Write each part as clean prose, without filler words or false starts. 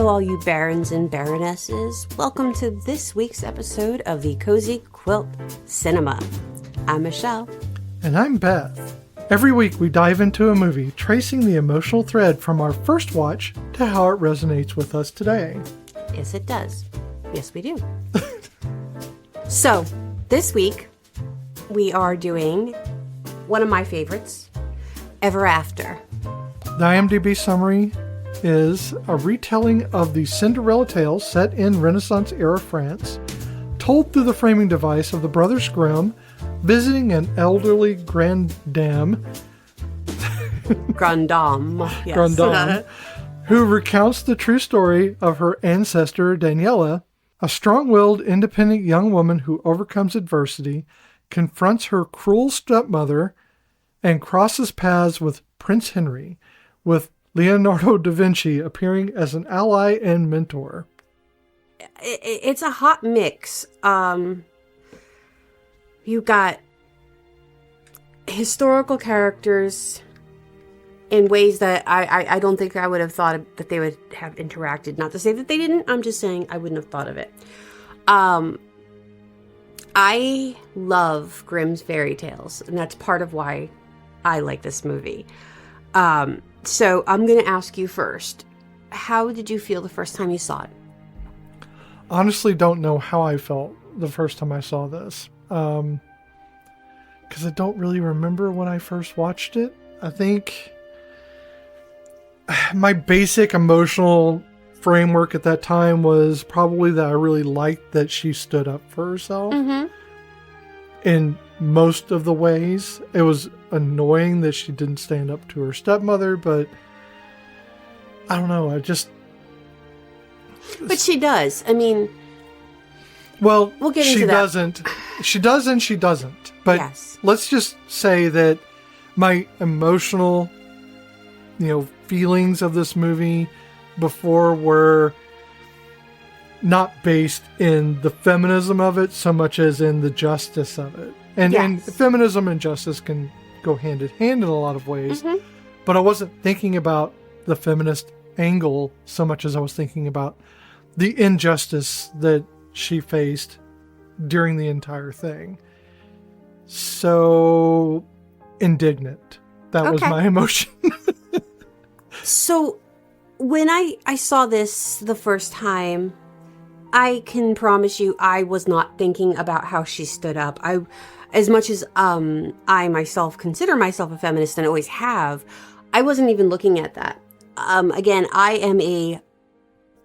Hello, all you barons and baronesses. Welcome to this week's episode of the Cozy Quilt Cinema. I'm Michelle. And I'm Beth. Every week we dive into a movie, tracing the emotional thread from our first watch to how it resonates with us today. Yes, it does. Yes, we do. So, this week, we are doing one of my favorites, Ever After. The IMDb summary is a retelling of the Cinderella tale set in Renaissance-era France, told through the framing device of the Brothers Grimm visiting an elderly grandame, Yes. grandame, who recounts the true story of her ancestor Daniela, a strong-willed, independent young woman who overcomes adversity, confronts her cruel stepmother, and crosses paths with Prince Henry, with Leonardo da Vinci appearing as an ally and mentor. It's a hot mix. You got historical characters in ways that I don't think I would have thought that they would have interacted. Not to say that they didn't. I'm just saying I wouldn't have thought of it. I love Grimm's fairy tales, and that's part of why I like this movie. So I'm going to ask you first. How did you feel the first time you saw it? Honestly, don't know how I felt the first time I saw this. Because I don't really remember when I first watched it. I think my basic emotional framework at that time was probably that I really liked that she stood up for herself. Mm-hmm. In most of the ways. It was annoying that she didn't stand up to her stepmother, but I don't know. But she does. I mean, well, we'll get into that. She does and she doesn't. But yes. Let's just say that my emotional, feelings of this movie before were not based in the feminism of it so much as in the justice of it. And feminism and justice can go hand in hand in a lot of ways. Mm-hmm. But I wasn't thinking about the feminist angle so much as I was thinking about the injustice that she faced during the entire thing. So indignant. That was my emotion. So when I saw this the first time, I can promise you I was not thinking about how she stood up. As much as I myself consider myself a feminist and always have, I wasn't even looking at that. Again, I am a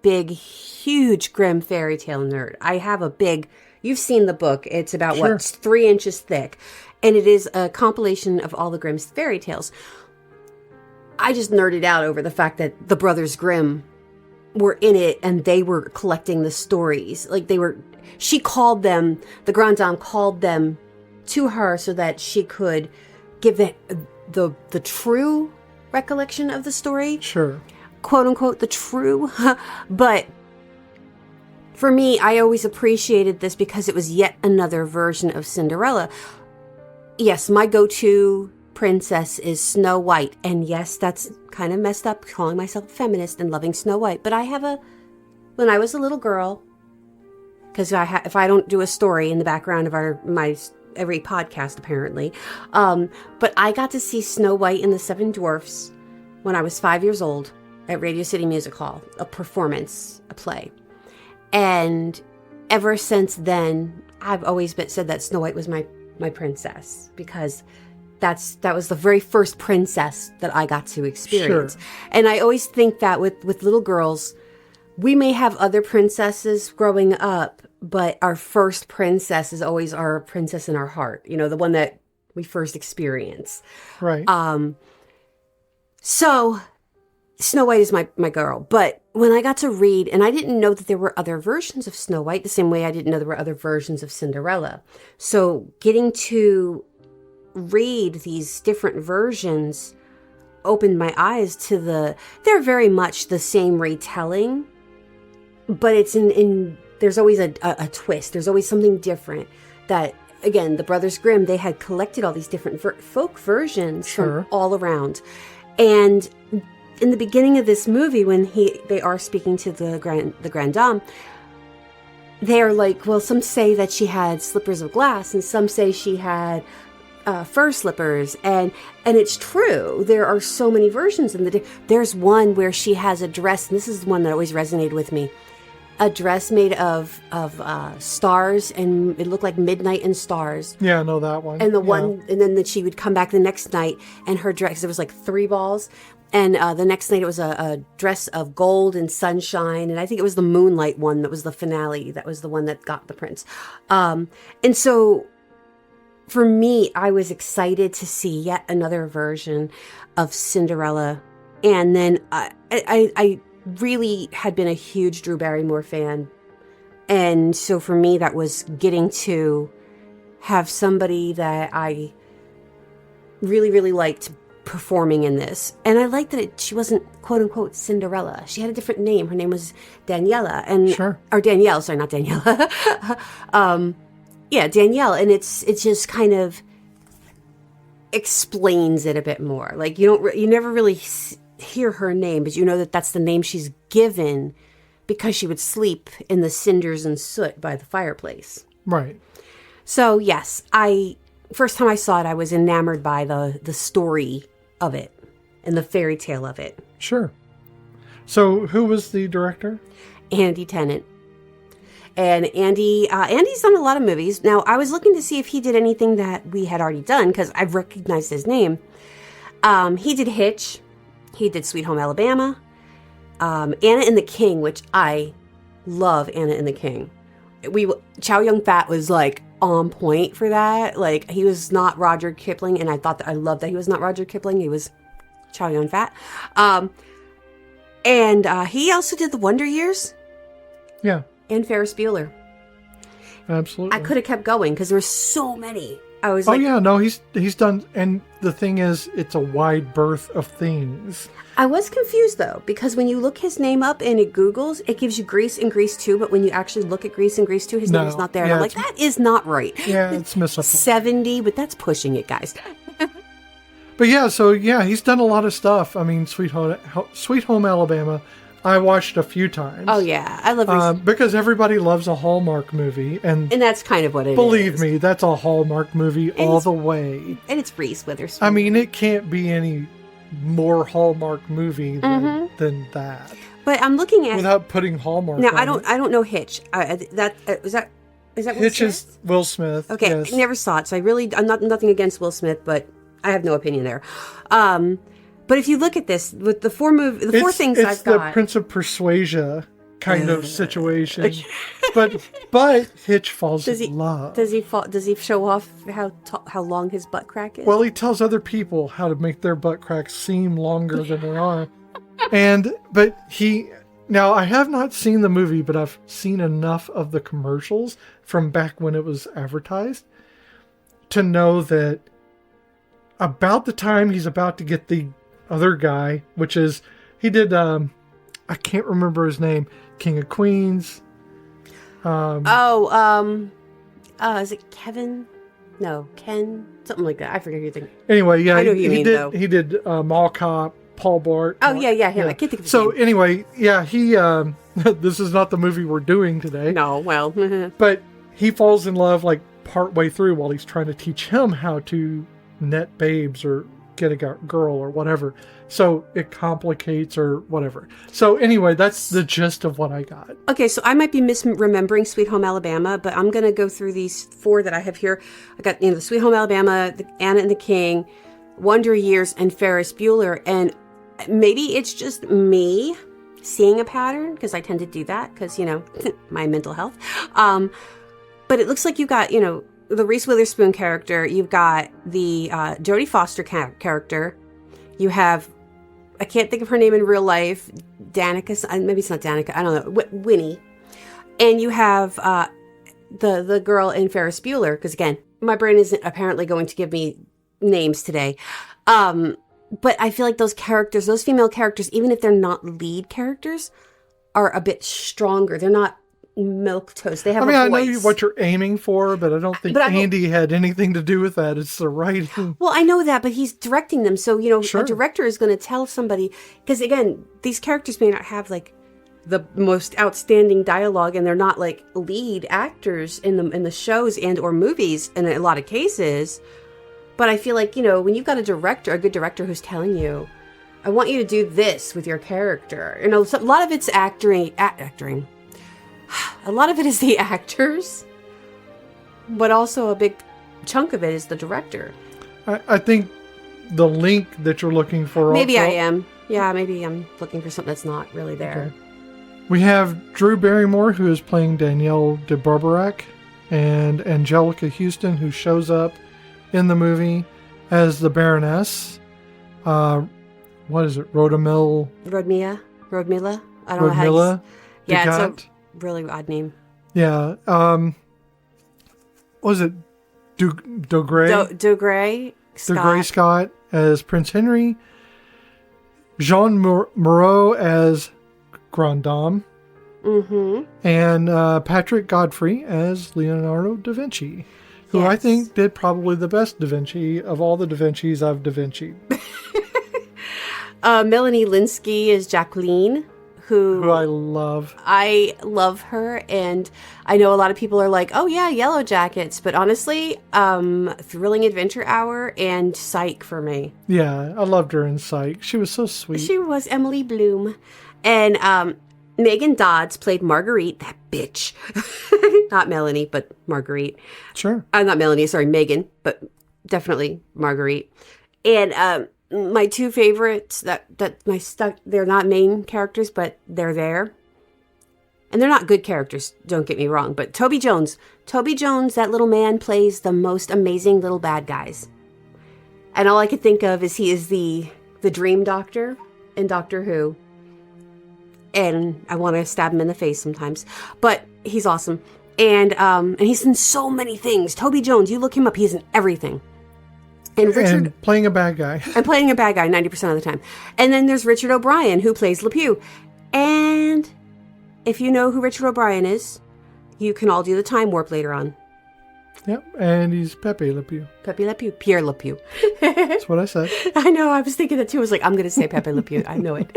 big, huge Grimm fairy tale nerd. I have you've seen the book. It's about 3 inches thick. And it is a compilation of all the Grimm's fairy tales. I just nerded out over the fact that the Brothers Grimm were in it and they were collecting the stories. She called them, the Grand Dame called them to her so that she could give the true recollection of the story. Sure. Quote unquote, the true. But for me, I always appreciated this because it was yet another version of Cinderella. Yes, my go-to princess is Snow White. And yes, that's kind of messed up calling myself a feminist and loving Snow White. But when I was a little girl, because if I don't do a story in the background of every podcast apparently, but I got to see Snow White and the Seven Dwarfs when I was 5 years old at Radio City Music Hall, a play. And ever since then, I've always said that Snow White was my princess because that was the very first princess that I got to experience. Sure. And I always think that with little girls, we may have other princesses growing up, but our first princess is always our princess in our heart. The one that we first experience. Right. So Snow White is my girl. But when I got to read, and I didn't know that there were other versions of Snow White, the same way I didn't know there were other versions of Cinderella. So getting to read these different versions opened my eyes to they're very much the same retelling, but it's there's always a twist. There's always something different that, again, the Brothers Grimm, they had collected all these different folk versions from all around. And in the beginning of this movie, when they are speaking to the grand dame, they are like, well, some say that she had slippers of glass, and some say she had fur slippers, and it's true. There are so many versions there's one where she has a dress, and this is the one that always resonated with me. A dress made of stars, and it looked like midnight and stars. Yeah, I know that one. And and then she would come back the next night, and her dress, there was like 3 balls, and the next night it was a dress of gold and sunshine, and I think it was the moonlight one that was the finale. That was the one that got the prince. And so, for me, I was excited to see yet another version of Cinderella, and then I really had been a huge Drew Barrymore fan. And so for me, that was getting to have somebody that I really, really liked performing in this. And I liked that she wasn't quote unquote Cinderella. She had a different name. Her name was Daniela. Or Danielle, sorry, not Daniela. Yeah, Danielle. And it just kind of explains it a bit more. Like you never really hear her name, but you know that that's the name she's given because she would sleep in the cinders and soot by the fireplace. Right. So yes, first time I saw it, I was enamored by the story of it and the fairy tale of it. Sure. So who was the director? Andy Tennant. And Andy's done a lot of movies. Now, I was looking to see if he did anything that we had already done because I've recognized his name. He did Hitch. He did Sweet Home Alabama, Anna and the King, which I love. Anna and the King. Chow Yun-fat was like on point for that. Like, he was not Roger Kipling, and I loved that he was not Roger Kipling. He was Chow Yun-fat. And he also did The Wonder Years. Yeah. And Ferris Bueller. Absolutely. I could have kept going because there were so many. I was he's done, and the thing is, it's a wide berth of things. I was confused though, because when you look his name up and it Googles, it gives you Grease and Grease 2, but when you actually look at Grease and Grease 2, his name is not there. And I'm like, that is not right. Yeah, it's missing 70, but that's pushing it, guys. But he's done a lot of stuff. I mean, Sweet Home Alabama, I watched a few times. Oh yeah, I love because everybody loves a Hallmark movie, and that's kind of what it is. Believe me, that's a Hallmark movie all the way. And it's Reese Witherspoon. I mean, it can't be any more Hallmark movie than that. But I'm looking at without putting Hallmark. Now I don't know Hitch. Is that Hitch is Will Smith? Okay, yes. I never saw it, so I'm not nothing against Will Smith, but I have no opinion there. But if you look at this, with the four things I've got... It's the Prince of Persuasion kind of situation. but Hitch falls in love. Does he show off how long his butt crack is? Well, he tells other people how to make their butt cracks seem longer than they are. Now, I have not seen the movie, but I've seen enough of the commercials from back when it was advertised to know that about the time he's about to get the other guy, which is, he did, I can't remember his name, King of Queens. Is it Kevin? No, Ken? Something like that. I forget who you think. Anyway, yeah, I know who you mean, though. He did Mall Cop, Paul Blart. Oh, yeah, him. I can't think of his name. So anyway, yeah, he, this is not the movie we're doing today. No, well. But he falls in love like partway through while he's trying to teach him how to net babes or get a girl or whatever. So it complicates or whatever. So anyway, that's the gist of what I got. Okay, so I might be misremembering Sweet Home Alabama, but I'm going to go through these 4 that I have here. I got, the Sweet Home Alabama, the Anna and the King, Wonder Years, and Ferris Bueller. And maybe it's just me seeing a pattern, because I tend to do that, because, my mental health. But it looks like you got, the Reese Witherspoon character, you've got the Jodie Foster character, you have, I can't think of her name in real life, Danica, maybe it's not Danica, I don't know, Winnie, and you have the girl in Ferris Bueller, because again, my brain isn't apparently going to give me names today, but I feel like those female characters, even if they're not lead characters, are a bit stronger. They're not milk toast. They have I a know voice. what you're aiming for, but I don't think Andy had anything to do with that. It's the writing. Well, I know that, but he's directing them. So, Sure. a director is going to tell somebody, because again, these characters may not have like the most outstanding dialogue, and they're not like lead actors in the shows and or movies in a lot of cases. But I feel like, when you've got a good director who's telling you, I want you to do this with your character. A lot of it's acting. A lot of it is the actors, but also a big chunk of it is the director. I think the link that you're looking for. Maybe also, I am. Yeah, maybe I'm looking for something that's not really there. Okay. We have Drew Barrymore, who is playing Danielle de Barbarac, and Angelica Houston, who shows up in the movie as the Baroness. What is it? Rodmilla? I don't know how Rodmilla? Yeah, it's a really odd name. Yeah. What was it? Dougray Scott as Prince Henry. Jean Moreau as Grand Dame. Mm-hmm. And Patrick Godfrey as Leonardo da Vinci, who I think did probably the best Da Vinci of all the Da Vincis I've Da Vinci'd. Melanie Linsky is Jacqueline, who I love. I love her, and I know a lot of people are like, oh yeah, Yellow Jackets, but honestly, Thrilling Adventure Hour and Psych for me. Yeah, I loved her in Psych. She was so sweet. She was Emily Bloom. And Megan Dodds played Marguerite, that bitch. Not Melanie, but Marguerite. Sure. Not Melanie, sorry, Megan, but definitely Marguerite. And my two favorites they're not main characters, but they're there. And they're not good characters, don't get me wrong, but Toby Jones, that little man, plays the most amazing little bad guys. And all I could think of is he is the dream doctor in Doctor Who. And I want to stab him in the face sometimes, but he's awesome. And he's in so many things. Toby Jones, you look him up, he's in everything. And playing a bad guy. I'm playing a bad guy 90% of the time. And then there's Richard O'Brien, who plays Le Pew. And if you know who Richard O'Brien is, you can all do the time warp later on. Yep, and he's Pepe Le Pew. Pepe Le Pew. Pierre Le Pew. That's what I said. I know, I was thinking that too. I was like, I'm going to say Pepe Le Pew. I know it.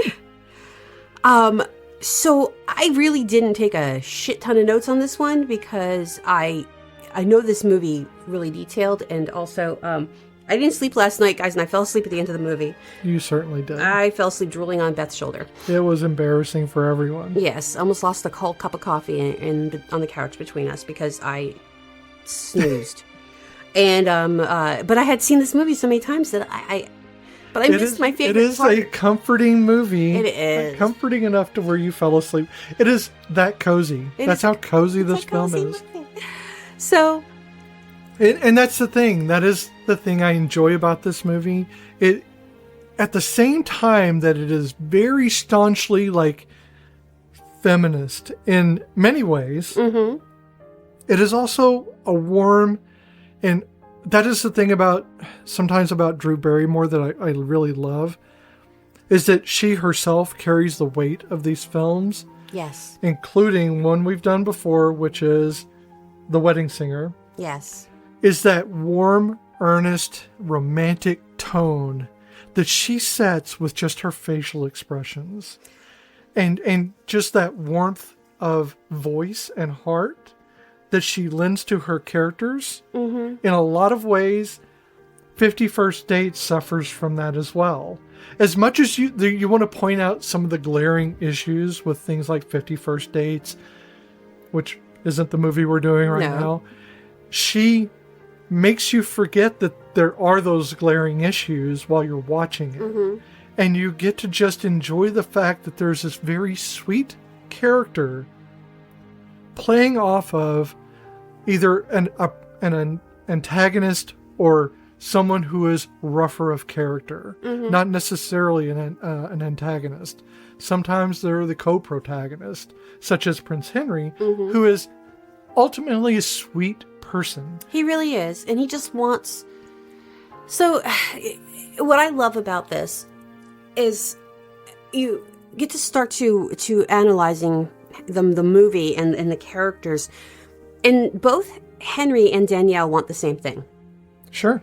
So I really didn't take a shit ton of notes on this one because I know this movie really detailed, and also I didn't sleep last night, guys, and I fell asleep at the end of the movie. You certainly did. I fell asleep drooling on Beth's shoulder. It was embarrassing for everyone. Yes, almost lost a whole cup of coffee on the couch between us because I snoozed. And but I had seen this movie so many times that I missed my favorite. It is a comforting movie. It is comforting enough to where you fell asleep. It is that cozy. That's how cozy this film is. So, and that's the thing. That is the thing I enjoy about this movie. It, at the same time that it is very staunchly like feminist in many ways, mm-hmm. It is also a warm, and that is the thing sometimes about Drew Barrymore that I really love, is that she herself carries the weight of these films. Yes. Including one we've done before, which is The Wedding Singer. Yes. Is that warm, earnest, romantic tone that she sets with just her facial expressions. And just that warmth of voice and heart that she lends to her characters. Mm-hmm. In a lot of ways, 50 First Dates suffers from that as well. As much as you want to point out some of the glaring issues with things like 50 First Dates, which isn't the movie we're doing right now, she makes you forget that there are those glaring issues while you're watching it. Mm-hmm. And you get to just enjoy the fact that there's this very sweet character playing off of either an antagonist or someone who is rougher of character, mm-hmm. not necessarily an antagonist. Sometimes they're the co-protagonist, such as Prince Henry, mm-hmm. who is ultimately a sweet person. He really is, and he just wants... So, what I love about this is you get to start to analyzing the movie and the characters. And both Henry and Danielle want the same thing. Sure.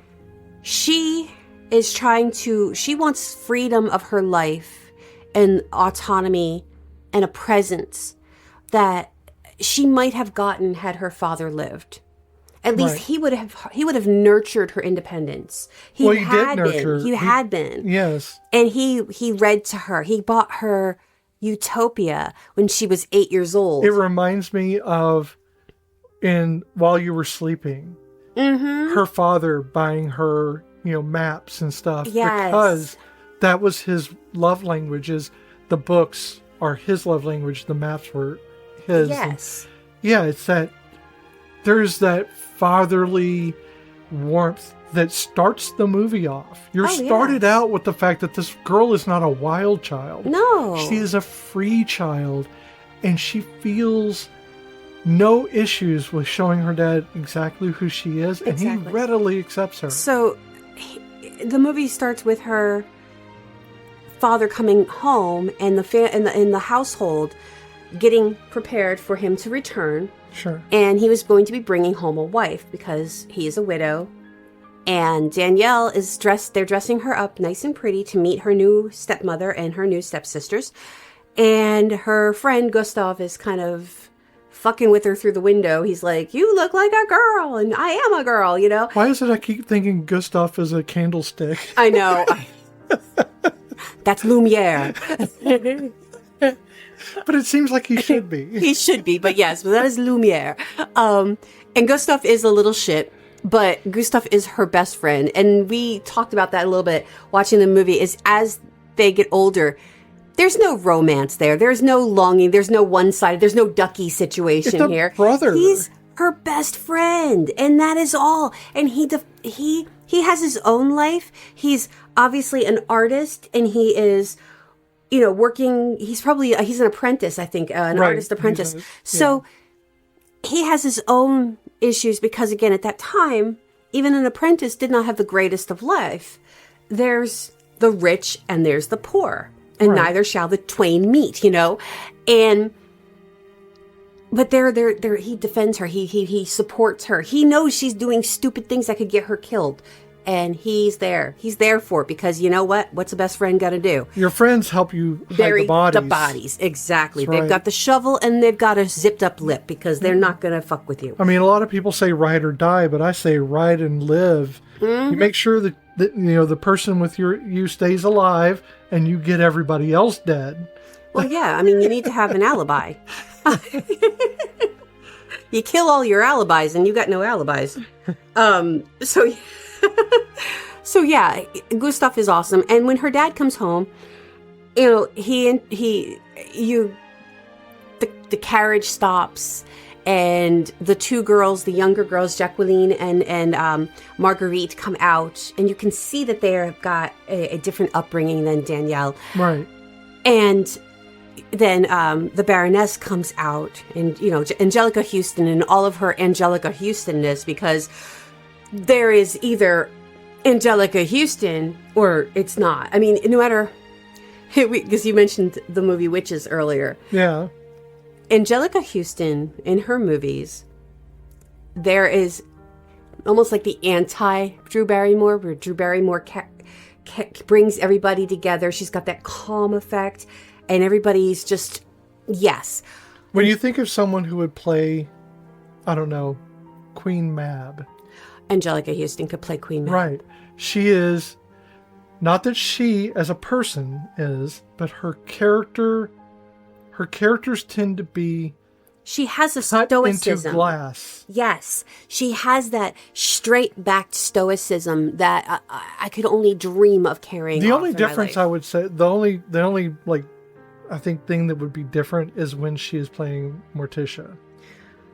She wants freedom of her life and autonomy and a presence that she might have gotten had her father lived. At least he would have nurtured her independence. He had been. Yes. And he read to her. He bought her Utopia when she was 8 years old. It reminds me of While You Were Sleeping. Mm-hmm. Her father buying her, maps and stuff. Yes. Because that was his love language. The books are his love language. The maps were his. Yes. And it's that there's that fatherly warmth that starts the movie off. You're started out with the fact that this girl is not a wild child. No. She is a free child, and she feels no issues with showing her dad exactly who she is, and he readily accepts her. So the movie starts with her father coming home and in the household getting prepared for him to return. Sure. And he was going to be bringing home a wife because he is a widow. And Danielle they're dressing her up nice and pretty to meet her new stepmother and her new stepsisters. And her friend Gustav is kind of fucking with her through the window. He's like, "You look like a girl, and I am a girl, Why is it I keep thinking Gustav is a candlestick? I know. That's Lumiere. But it seems like he should be. He should be, but yes, that is Lumiere. And Gustav is a little shit, but Gustav is her best friend. And we talked about that a little bit watching the movie, is as they get older, there's no romance there. There's no longing. There's no one-sided. There's no ducky situation here. Brother. He's her best friend, and that is all. And he has his own life. He's obviously an artist, and he is, working. He's an apprentice, I think, an artist apprentice. So he has his own issues because, again, at that time, even an apprentice did not have the greatest of life. There's the rich and there's the poor, and neither shall the twain meet, and. But he defends her. He supports her. He knows she's doing stupid things that could get her killed. And he's there. He's there for it because you know what? What's a best friend got to do? Your friends help you hide Bury the bodies. The bodies, exactly. They've got the shovel and they've got a zipped up lip because they're not going to fuck with you. I mean, a lot of people say ride or die, but I say ride and live. Mm-hmm. You make sure that the person with you stays alive and you get everybody else dead. Well, yeah. I mean, you need to have an alibi. You kill all your alibis and you got no alibis. So yeah, Gustav is awesome. And when her dad comes home, the carriage stops and the two girls, the younger girls, Jacqueline and Marguerite, come out, and you can see that they've got a different upbringing than Danielle. Right. And then the Baroness comes out, and Angelica Houston and all of her Angelica Houstonness, because there is either Angelica Houston or it's not. I mean, no matter, because you mentioned the movie Witches earlier. Yeah. Angelica Houston in her movies, there is almost like the anti-Drew Barrymore, where Drew Barrymore brings everybody together. She's got that calm effect. And everybody's just, yes. When you think of someone who would play, I don't know, Queen Mab. Angelica Houston could play Queen Mab. Right. She is, not that she as a person is, but her characters tend to be She has a cut stoicism. into glass. Yes. She has that straight-backed stoicism that I could only dream of carrying. The only difference I would say, the only I think thing that would be different is when she is playing Morticia.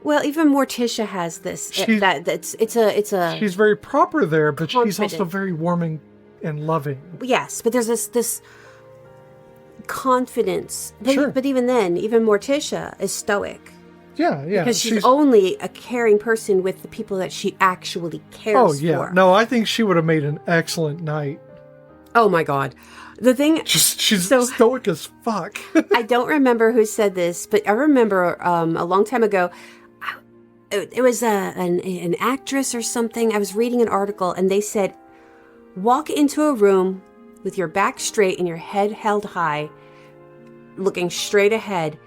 Well, even Morticia has this. It's a. She's very proper there, but confident. She's also very warming and loving. Yes, but there's this confidence. But, Sure. But even then, even Morticia is stoic. Yeah. Because she's only a caring person with the people that she actually cares for. Oh, yeah. No, I think she would have made an excellent knight. Oh, my God. The thing, she's stoic as fuck. I don't remember who said this, but I remember a long time ago, it was an actress or something. I was reading an article and they said, walk into a room with your back straight and your head held high, looking straight ahead,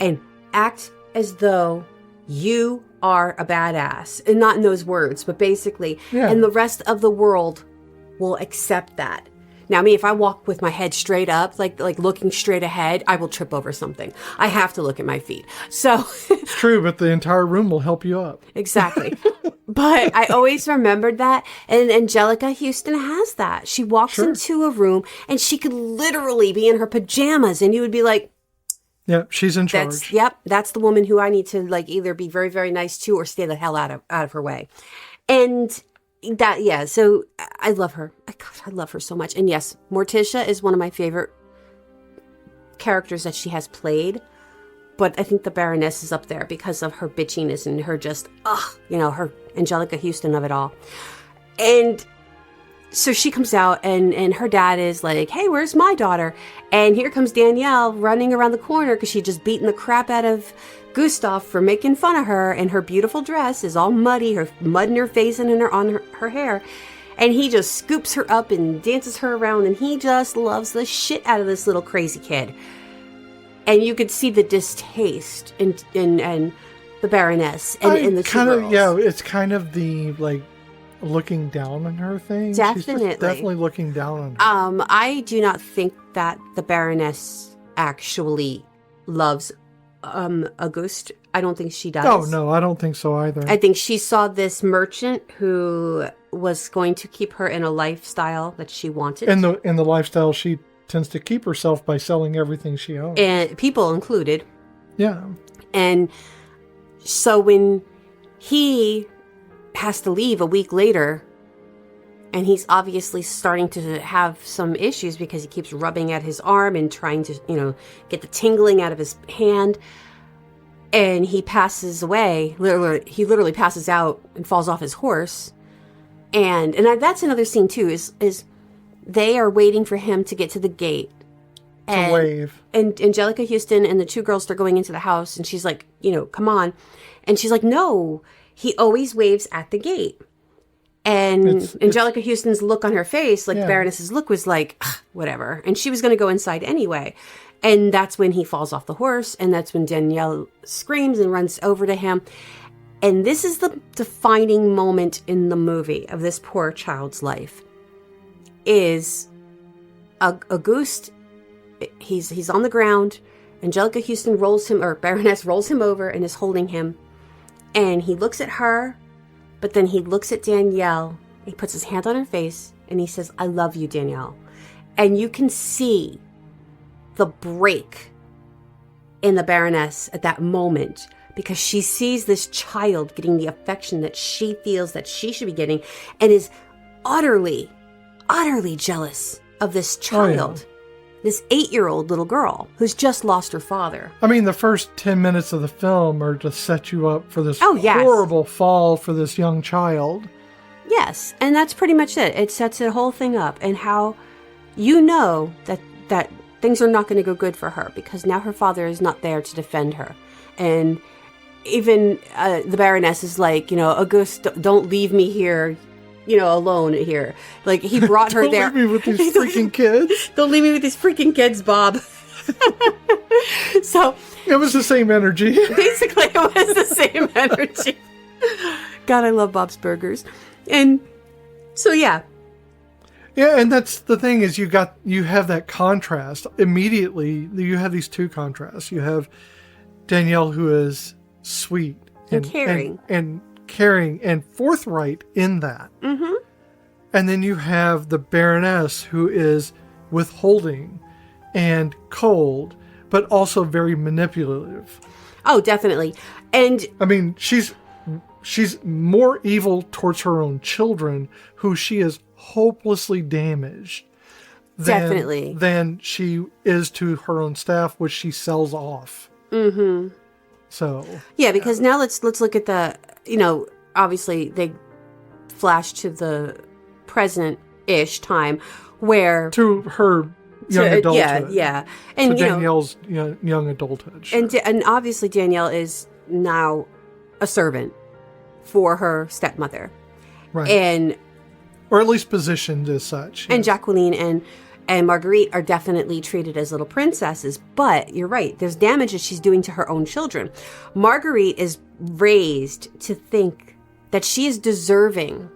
and act as though you are a badass. And not in those words, but basically, and the rest of the world will accept that. Now, me, if I walk with my head straight up, like looking straight ahead, I will trip over something. I have to look at my feet. So it's true, but the entire room will help you up. Exactly. But I always remembered that. And Angelica Houston has that. She walks into a room and she could literally be in her pajamas and you would be like, yeah, she's in charge. That's the woman who I need to like either be very, very nice to or stay the hell out of her way. And so I love her. I love her so much. And yes, Morticia is one of my favorite characters that she has played. But I think the Baroness is up there because of her bitchiness and her just, her Angelica Houston of it all. And so she comes out and her dad is like, hey, where's my daughter? And here comes Danielle running around the corner because she just beaten the crap out of Gustav for making fun of her. And her beautiful dress is all muddy, her mud in her face and on her hair. And he just scoops her up and dances her around. And he just loves the shit out of this little crazy kid. And you could see the distaste in the Baroness and the two girls. Yeah, it's kind of the, like, looking down on her thing. Definitely. She's definitely looking down on her. I do not think that the Baroness actually loves Auguste. I don't think she does. Oh, no, I don't think so either. I think she saw this merchant who was going to keep her in a lifestyle that she wanted. In the lifestyle she tends to keep herself by selling everything she owns. And people included. Yeah. And so when he has to leave a week later, and he's obviously starting to have some issues because he keeps rubbing at his arm and trying to, get the tingling out of his hand. And he passes away. He literally passes out and falls off his horse. And that's another scene too, is they are waiting for him to get to the gate. To wave. And Angelica Houston and the two girls start going into the house and she's like, come on. And she's like, no, he always waves at the gate. And Angelica Houston's look on her face, like the Baroness's look was like, whatever. And she was going to go inside anyway. And that's when he falls off the horse. And that's when Danielle screams and runs over to him. And this is the defining moment in the movie of this poor child's life. Is Auguste, he's on the ground. Angelica Houston Baroness rolls him over and is holding him. And he looks at her, but then he looks at Danielle. He puts his hand on her face and he says, I love you, Danielle. And you can see the break in the Baroness at that moment because she sees this child getting the affection that she feels that she should be getting and is utterly jealous of this child. This 8-year-old little girl who's just lost her father. I mean, the first 10 minutes of the film are to set you up for this horrible fall for this young child. Yes, and that's pretty much it. It sets the whole thing up and how you know that things are not going to go good for her because now her father is not there to defend her. And even the Baroness is like, Auguste, don't leave me here. Alone here. Like, he brought her there. Don't leave me with these freaking kids. Don't leave me with these freaking kids, Bob. So. It was the same energy. Basically, it was the same energy. God, I love Bob's Burgers. And so, yeah. Yeah, and that's the thing is you have that contrast. Immediately, you have these two contrasts. You have Danielle, who is sweet. And caring. And caring and forthright in that. Mm-hmm. And then you have the Baroness who is withholding and cold, but also very manipulative. Oh, definitely. And I mean, she's more evil towards her own children, who she is hopelessly damaged than she is to her own staff, which she sells off. Mm-hmm. So yeah, because now let's look at the, obviously they flash to the present-ish time where to her young adulthood. Yeah. And so Danielle's young adulthood. Sure. And obviously Danielle is now a servant for her stepmother. Right. Or at least positioned as such. And Jacqueline and Marguerite are definitely treated as little princesses. But you're right. There's damage that she's doing to her own children. Marguerite is raised to think that she is deserving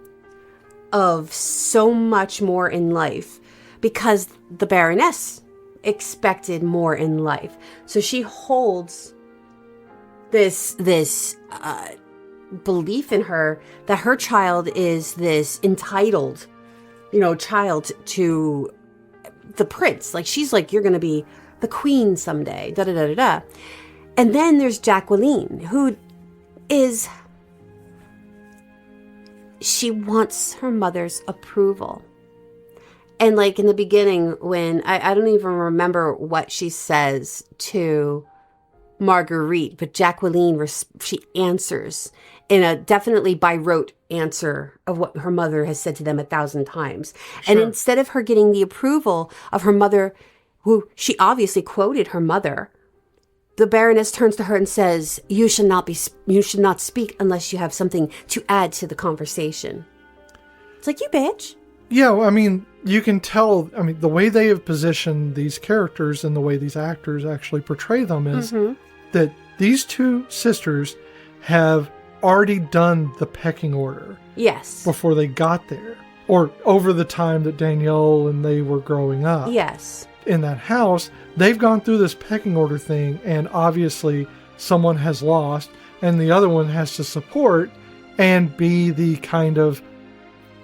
of so much more in life because the Baroness expected more in life. So she holds this belief in her that her child is this entitled, child to the prince. Like, she's like, you're going to be the queen someday, da da da da da. And then there's Jacqueline, who is... she wants her mother's approval. And like in the beginning when I don't even remember what she says to Marguerite, but Jacqueline, she answers in a definitely by rote answer of what her mother has said to them 1,000 times. Sure. And instead of her getting the approval of her mother, who she obviously quoted her mother, the Baroness turns to her and says, you should not speak unless you have something to add to the conversation. It's like, you bitch. Yeah, well, I mean, you can tell, the way they have positioned these characters and the way these actors actually portray them is that these two sisters have already done the pecking order. Yes. Before they got there. Or over the time that Danielle and they were growing up. Yes. In that house, they've gone through this pecking order thing, and obviously someone has lost, and the other one has to support and be the kind of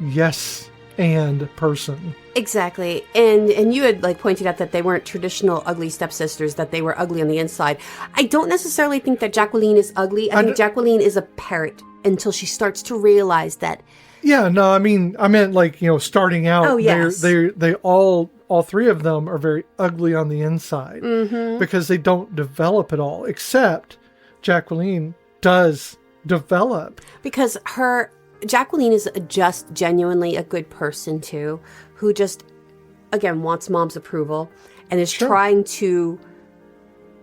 yes and person. Exactly. And you had pointed out that they weren't traditional ugly stepsisters, that they were ugly on the inside. I don't necessarily think that Jacqueline is ugly. I think Jacqueline is a parrot until she starts to realize that. Yeah, no, I meant starting out. Oh, yes. They all three of them are very ugly on the inside because they don't develop at all, except Jacqueline does develop. Because Jacqueline is just genuinely a good person too, who just, again, wants mom's approval and is trying to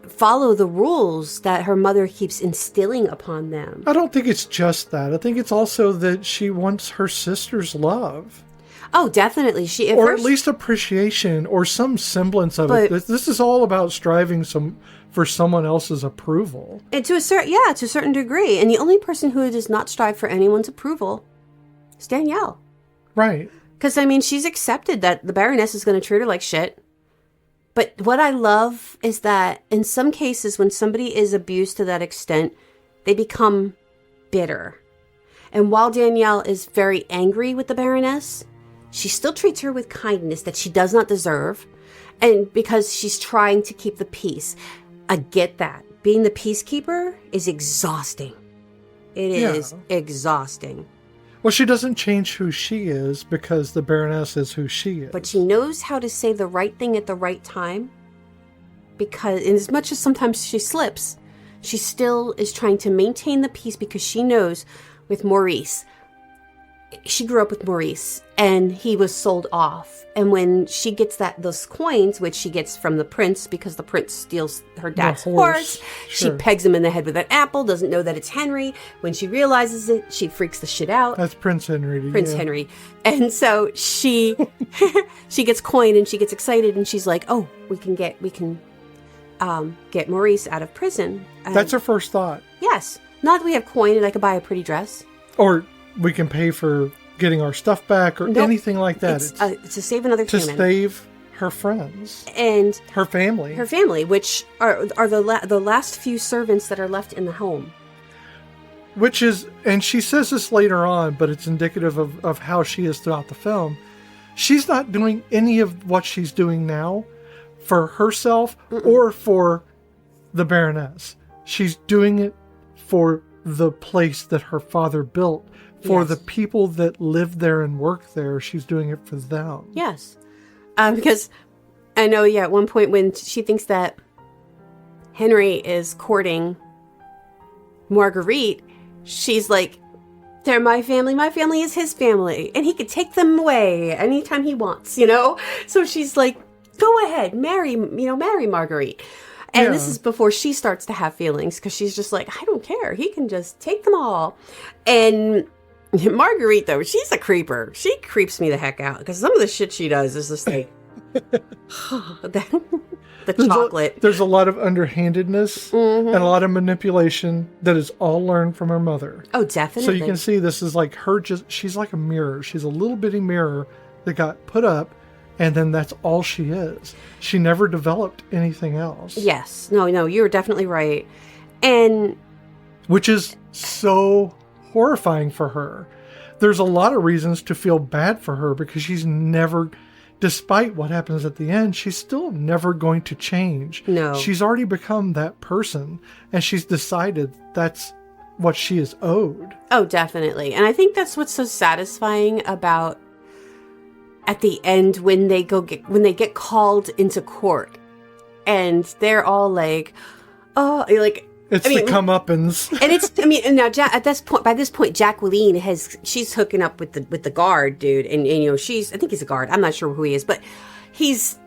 follow the rules that her mother keeps instilling upon them. I don't think it's just that. I think it's also that she wants her sister's love. Oh, definitely. At least appreciation or some semblance of it. This is all about striving for someone else's approval. And to a certain degree. And the only person who does not strive for anyone's approval is Danielle. Right. Because, she's accepted that the Baroness is going to treat her like shit. But what I love is that in some cases, when somebody is abused to that extent, they become bitter. And while Danielle is very angry with the Baroness, she still treats her with kindness that she does not deserve. And because she's trying to keep the peace. I get that. Being the peacekeeper is exhausting. It is exhausting. Well, she doesn't change who she is because the Baroness is who she is. But she knows how to say the right thing at the right time. Because as much as sometimes she slips, she still is trying to maintain the peace because she knows with Maurice. She grew up with Maurice and he was sold off. And when she gets those coins, which she gets from the prince because the prince steals her dad's horse, she pegs him in the head with an apple, doesn't know that it's Henry. When she realizes it, she freaks the shit out. That's Prince Henry. Henry. And so she gets coin and she gets excited and she's like, oh, we can get Maurice out of prison. That's her first thought. Yes. Not that we have coin and I could buy a pretty dress. Or we can pay for getting our stuff back or anything like that. It's to save another human. To save her friends. And her family. Her family, which are the last few servants that are left in the home. Which is, and she says this later on, but it's indicative of how she is throughout the film. She's not doing any of what she's doing now for herself or for the Baroness. She's doing it for the place that her father built. For the people that live there and work there, she's doing it for them. Yes. Because I know, at one point when she thinks that Henry is courting Marguerite, she's like, they're my family is his family. And he could take them away anytime he wants, So she's like, go go ahead, marry Marguerite. And this is before she starts to have feelings, because she's just like, I don't care. He can just take them all. And Marguerite, though, she's a creeper. She creeps me the heck out, because some of the shit she does is just like, the chocolate. There's a lot of underhandedness and a lot of manipulation that is all learned from her mother. Oh, definitely. So you can see this is like her, she's like a mirror. She's a little bitty mirror that got put up, and then that's all she is. She never developed anything else. Yes. No, you're definitely right. And which is so horrifying for her. There's a lot of reasons to feel bad for her, because she's never, despite what happens at the end, she's still never going to change. No. She's already become that person, and she's decided that's what she is owed. Oh, definitely. And I think that's what's so satisfying about at the end when they get called into court, and they're all like, oh, like, the comeuppance. And and now by this point, Jacqueline she's hooking up with the guard dude, and I think he's a guard. I'm not sure who he is, but he's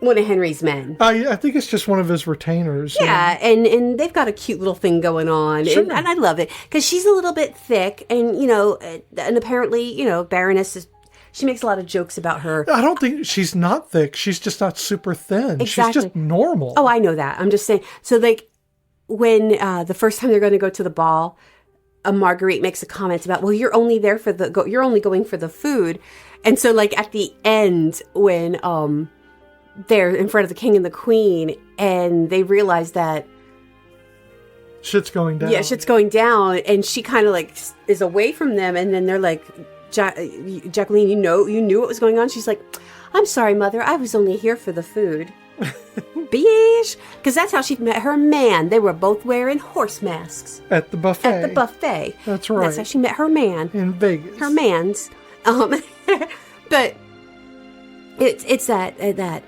one of Henry's men. I think it's just one of his retainers. Yeah, and they've got a cute little thing going on, sure. and I love it, because she's a little bit thick, and and apparently, Baroness she makes a lot of jokes about her. I don't think she's not thick. She's just not super thin. Exactly. She's just normal. Oh, I know that. I'm just saying. So, like, when the first time they're going to go to the ball, Marguerite makes a comment about, well, you're only there for you're only going for the food. And so, like, at the end, when they're in front of the king and the queen, and they realize that shit's going down. Yeah, shit's going down, and she kind of like is away from them, and then they're like, Jacqueline, you knew what was going on. She's like, I'm sorry, mother, I was only here for the food. Bitch, because that's how she met her man. They were both wearing horse masks at the buffet. That's right. That's how she met her man in Vegas. Her man's, but it's that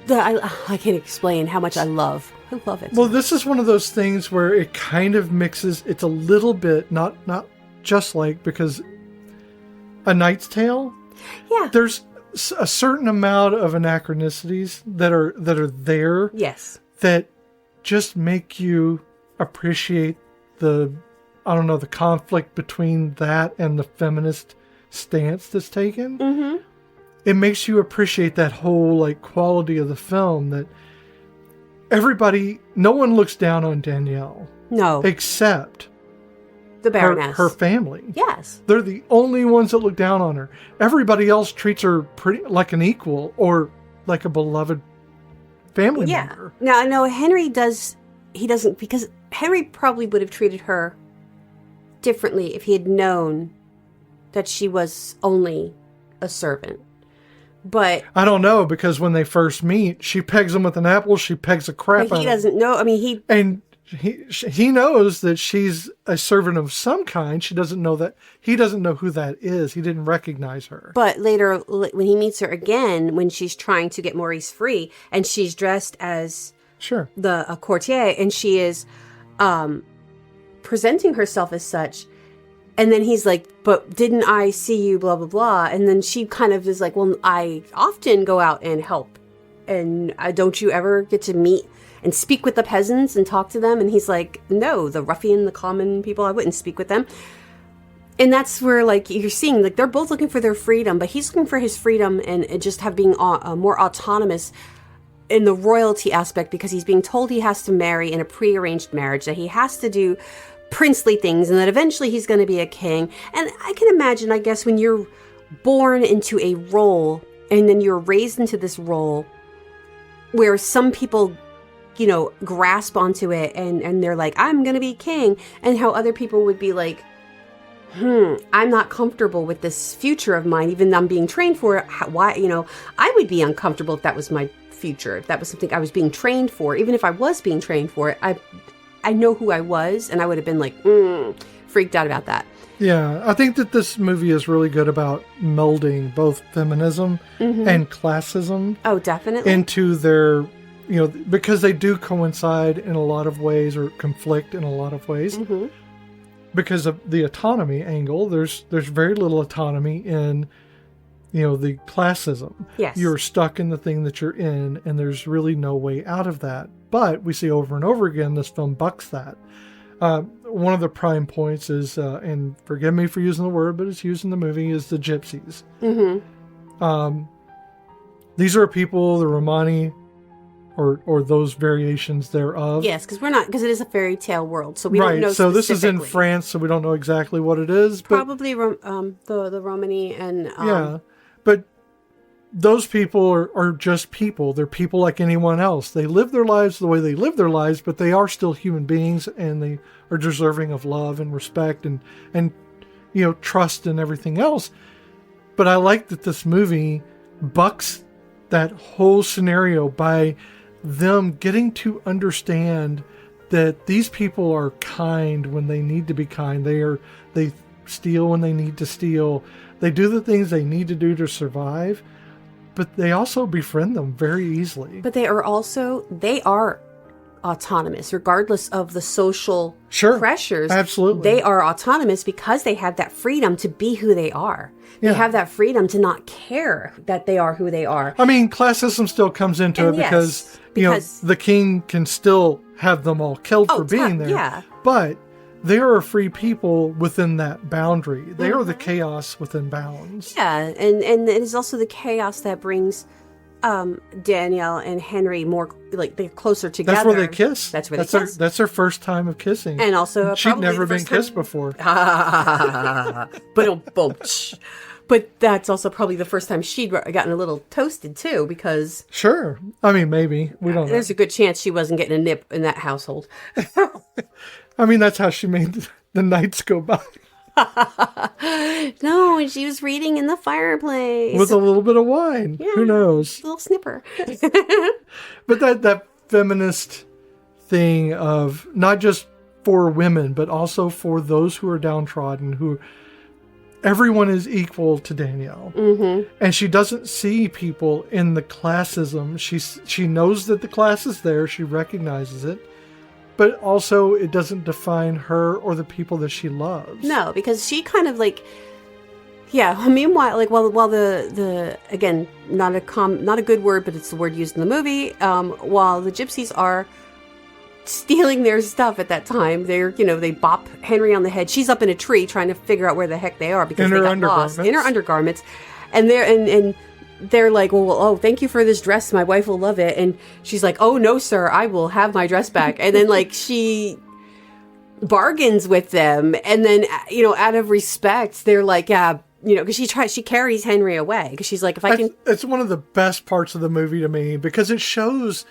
I can't explain how much I love it. Well, this is one of those things where it kind of mixes. It's a little bit not just like, because A Knight's Tale. Yeah, there's a certain amount of anachronicities that are there. Yes. That just make you appreciate the conflict between that and the feminist stance that's taken. Mm-hmm. It makes you appreciate that whole like quality of the film, that no one looks down on Danielle. No. Except the Baroness. Her family. Yes. They're the only ones that look down on her. Everybody else treats her pretty like an equal or like a beloved family member. Now, I know Henry doesn't, because Henry probably would have treated her differently if he had known that she was only a servant. But I don't know, because when they first meet, she pegs him with an apple, she pegs a crap out of him. But he doesn't know. I mean, he knows that she's a servant of some kind. She doesn't know that. He doesn't know who that is. He didn't recognize her. But later, when he meets her again, when she's trying to get Maurice free, and she's dressed as a courtier, and she is presenting herself as such, and then he's like, but didn't I see you, blah, blah, blah. And then she kind of is like, well, I often go out and help. And don't you ever get to meet and speak with the peasants and talk to them? And he's like, no, the ruffian, the common people, I wouldn't speak with them. And that's where, like, you're seeing, like, they're both looking for their freedom, but he's looking for his freedom and just being more autonomous in the royalty aspect, because he's being told he has to marry in a prearranged marriage, that he has to do princely things, and that eventually he's going to be a king. And I can imagine, I guess, when you're born into a role and then you're raised into this role where some people, grasp onto it and they're like, I'm going to be king, and how other people would be like, I'm not comfortable with this future of mine, even though I'm being trained for it. Why, I would be uncomfortable if that was my future, if that was something I was being trained for. Even if I was being trained for it, I know who I was, and I would have been like, freaked out about that. Yeah, I think that this movie is really good about melding both feminism and classism. Oh, definitely. Into their, because they do coincide in a lot of ways, or conflict in a lot of ways. Mm-hmm. Because of the autonomy angle, there's very little autonomy in the classism. Yes. You're stuck in the thing that you're in, and there's really no way out of that. But we see over and over again, this film bucks that. One of the prime points is, and forgive me for using the word, but it's used in the movie, is the gypsies. Mm-hmm. These are people, the Romani, or those variations thereof. Yes, because it is a fairy tale world, so we don't know so this is in specifically. France, so we don't know exactly what it is. But Probably the Romani and... yeah, but those people are just people. They're people like anyone else. They live their lives the way they live their lives, but they are still human beings, and they are deserving of love and respect and trust and everything else. But I like that this movie bucks that whole scenario by them getting to understand that these people are kind when they need to be kind. They steal when they need to steal. They do the things they need to do to survive. But they also befriend them very easily. But they are autonomous, regardless of the social pressures. Absolutely. They are autonomous because they have that freedom to be who they are. They have that freedom to not care that they are who they are. I mean, classism still comes into it because the king can still have them all killed for being there. Yeah. But they are free people within that boundary. They are the chaos within bounds. Yeah, and it is also the chaos that brings Danielle and Henry more, like, they're closer together. That's where they kiss. That's where they kiss. That's their first time of kissing. And also, she'd never been kissed before. But that's also probably the first time she'd gotten a little toasted too, because... Sure. I mean, maybe. We don't know. There's a good chance she wasn't getting a nip in that household. I mean, that's how she made the nights go by. No, and she was reading in the fireplace. With a little bit of wine. Yeah, who knows? A little snipper. But that feminist thing of not just for women, but also for those who are downtrodden, who... Everyone is equal to Danielle. Mm-hmm. And she doesn't see people in the classism. She knows that the class is there. She recognizes it. But also, it doesn't define her or the people that she loves. No, because she kind of like... Yeah, meanwhile, like, while the again, not a good word, but it's the word used in the movie, while the gypsies are stealing their stuff at that time, they bop Henry on the head. She's up in a tree trying to figure out where the heck they are because they got lost in her undergarments, and they're like, well, thank you for this dress, my wife will love it. And she's like, oh no sir, I will have my dress back. And then like she bargains with them, and then out of respect they're like, yeah, because she carries Henry away because she's like, if I can... It's one of the best parts of the movie to me because it shows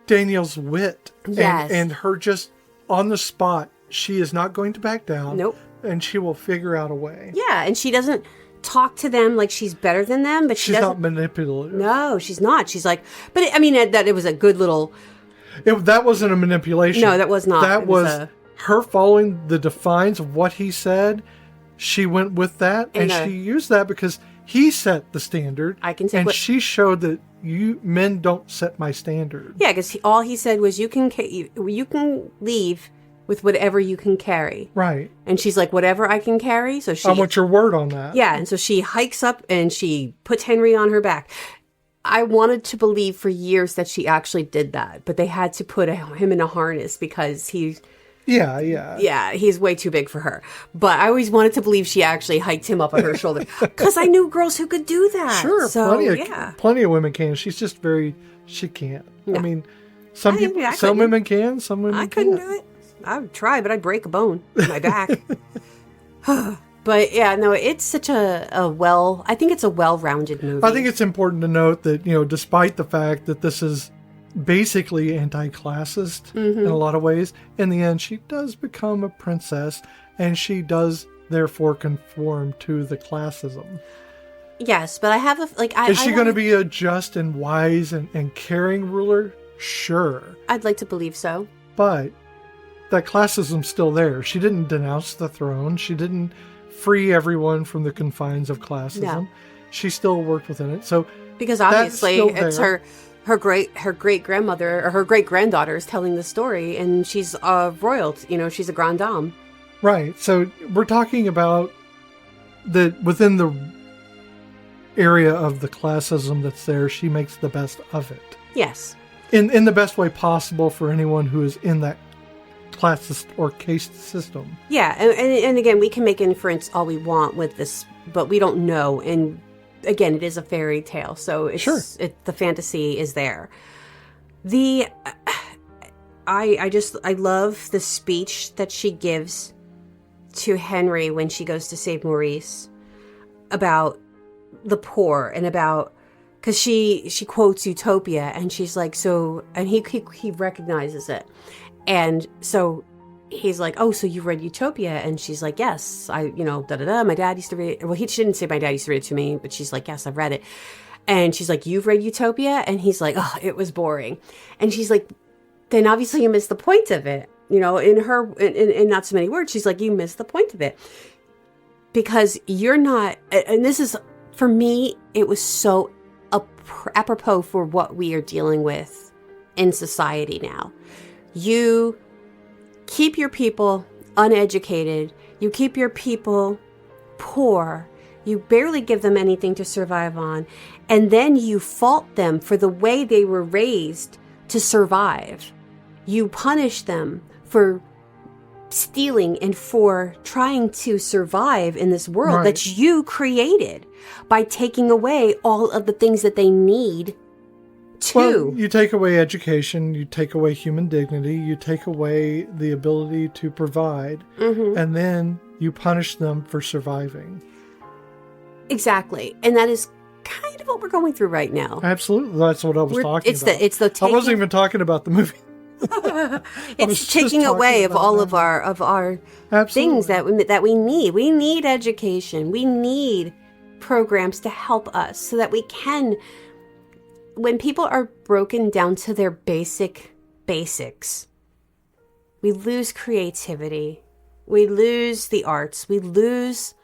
Danielle's wit. Yes. And her just on the spot. She is not going to back down. Nope. And she will figure out a way. Yeah, and she doesn't talk to them like she's better than them, but she's not manipulative. No, she's not. She's like, but it was a good little... That wasn't a manipulation. No, that was not. That was her following the defines of what he said. She went with that, and she used that because he set the standard. I can say, and she showed that men don't set my standard. Yeah, because all he said was, you can leave with whatever you can carry. Right. And she's like, whatever I can carry. So I want your word on that. Yeah, and so she hikes up and she puts Henry on her back. I wanted to believe for years that she actually did that, but they had to put him in a harness because he's... Yeah, he's way too big for her. But I always wanted to believe she actually hiked him up on her shoulder because I knew girls who could do that. Sure, so, plenty of women can. She's just she can't. No. I mean, some women can, some women can't. I couldn't do it. I would try, but I'd break a bone in my back. But yeah, no, it's such I think it's a well-rounded movie. I think it's important to note that, despite the fact that this is basically anti-classist in a lot of ways, in the end she does become a princess, and she does therefore conform to the classism. Yes, but I have is she going to be a just and wise and caring ruler? Sure, I'd like to believe so, but that classism's still there. She didn't denounce the throne. She didn't free everyone from the confines of classism. No. She still worked within it. So because obviously it's her great grandmother or her great granddaughter is telling the story, and she's a royal. She's a grande dame. Right. So we're talking about within the area of the classism that's there, she makes the best of it. Yes. In the best way possible for anyone who is in that classist or caste system. Yeah, and again, we can make inference all we want with this, but we don't know. And again, it is a fairy tale, so it's, sure. The fantasy is there. I love the speech that she gives to Henry when she goes to save Maurice about the poor and about, because she quotes Utopia, and she's like, so, and he recognizes it, and so he's like, oh, so you read Utopia? And she's like, yes, my dad used to read it. Well, she didn't say my dad used to read it to me, but she's like, yes, I've read it. And she's like, you've read Utopia? And he's like, oh, it was boring. And she's like, then obviously you missed the point of it. In not so many words, she's like, you missed the point of it. Because you're not, and this is, for me, it was so apropos for what we are dealing with in society now. You keep your people uneducated. You keep your people poor. You barely give them anything to survive on. And then you fault them for the way they were raised to survive. You punish them for stealing and for trying to survive in this world right. that you created by taking away all of the things that they need to. Well, you take away education, you take away human dignity, you take away the ability to provide, and then you punish them for surviving. Exactly. And that is kind of what we're going through right now. Absolutely. That's what I was talking about. I wasn't even talking about the movie. It's taking away of all of our things that we need. We need education. We need programs to help us so that we can, when people are broken down to their basics, we lose creativity. We lose the arts. We lose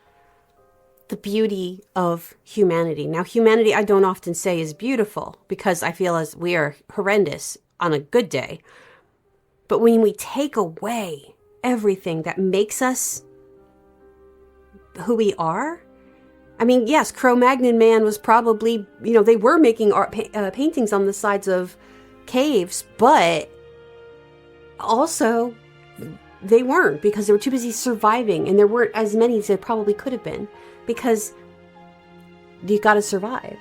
the beauty of humanity. Now, humanity, I don't often say is beautiful because I feel as we are horrendous on a good day. But when we take away everything that makes us who we are, I mean, yes, Cro-Magnon man was probably, they were making art paintings on the sides of caves, but also they weren't, because they were too busy surviving, and there weren't as many as there probably could have been, because you got to survive.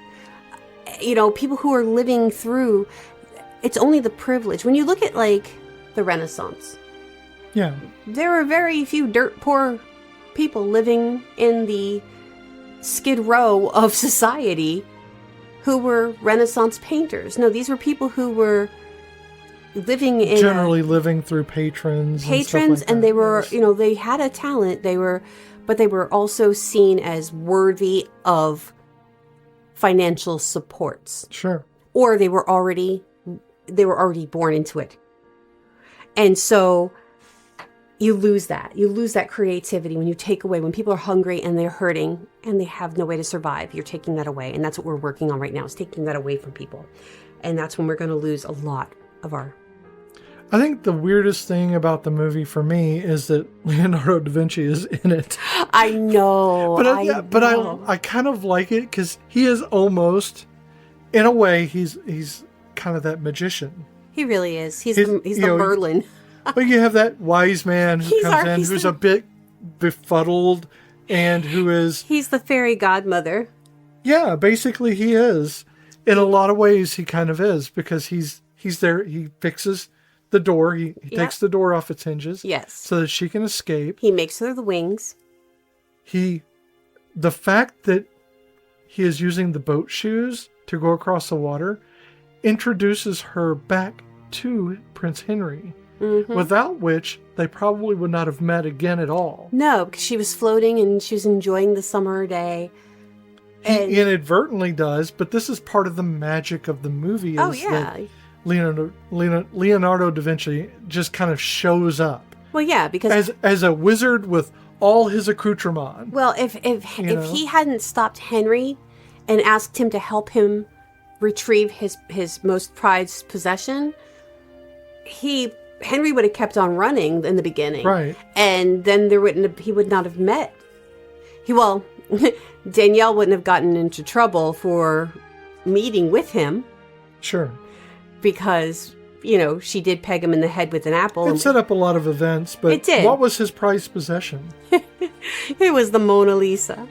People who are living through, it's only the privilege. When you look at the Renaissance, yeah, there were very few dirt poor people living in the Skid Row of society who were Renaissance painters. No, these were people who were living in living through patrons and stuff like and that. they were, they had a talent. But they were also seen as worthy of financial supports. Sure. Or they were already born into it. And so you lose that. You lose that creativity when you take away, when people are hungry and they're hurting and they have no way to survive. You're taking that away. And that's what we're working on right now, is taking that away from people. And that's when we're going to lose a lot of our... I think the weirdest thing about the movie for me is that Leonardo da Vinci is in it. I know. But I kind of like it because he is almost, in a way, he's kind of that magician. He really is. He's the Merlin. But you have that wise man who comes in, who's a bit befuddled, and who is... He's the fairy godmother. Yeah, basically he is. In a lot of ways, he kind of is, because he's there, he fixes the door, he takes the door off its hinges. Yes. So that she can escape. He makes her the wings. The fact that he is using the boat shoes to go across the water introduces her back to Prince Henry, without which they probably would not have met again at all. No, because she was floating and she was enjoying the summer day. He inadvertently does, but this is part of the magic of the movie. That Leonardo da Vinci just kind of shows up. Well, yeah, because... As a wizard with all his accoutrement. Well, if he hadn't stopped Henry and asked him to help him retrieve his most prized possession, Henry would have kept on running in the beginning, right? And then he would not have met. Danielle wouldn't have gotten into trouble for meeting with him. Sure. Because, she did peg him in the head with an apple. It set up a lot of events, but it did. What was his prized possession? It was the Mona Lisa.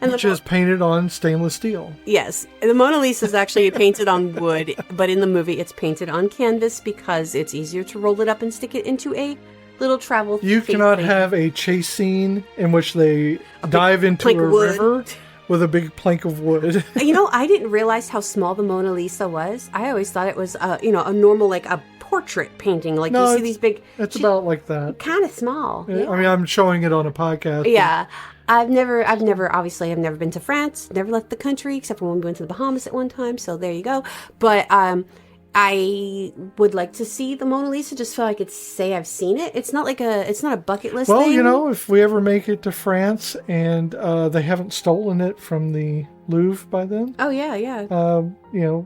Which is painted on stainless steel. Yes. The Mona Lisa is actually painted on wood, but in the movie it's painted on canvas because it's easier to roll it up and stick it into a little travel. You cannot have a chase scene in which they dive into a river with a big plank of wood. I didn't realize how small the Mona Lisa was. I always thought it was, a normal, like a portrait painting. Like you see these big... It's about like that. Kind of small. Yeah. I mean, I'm showing it on a podcast. Yeah. I've never been to France, never left the country, except for when we went to the Bahamas at one time, so there you go. But I would like to see the Mona Lisa just so I could say I've seen it. It's not a bucket list thing. Well, if we ever make it to France and they haven't stolen it from the Louvre by then. Oh, yeah.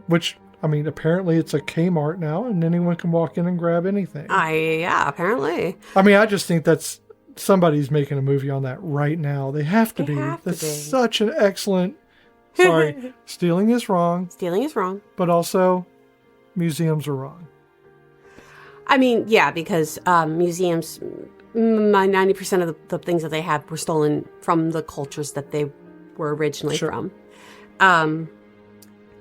Which, I mean, apparently it's a Kmart now and anyone can walk in and grab anything. Yeah, apparently. I mean, I just think somebody's making a movie on that right now. They have to be. That's such an excellent... Sorry, stealing is wrong. Stealing is wrong. But also, museums are wrong. I mean, yeah, because museums, 90% of the things that they have were stolen from the cultures that they were originally from.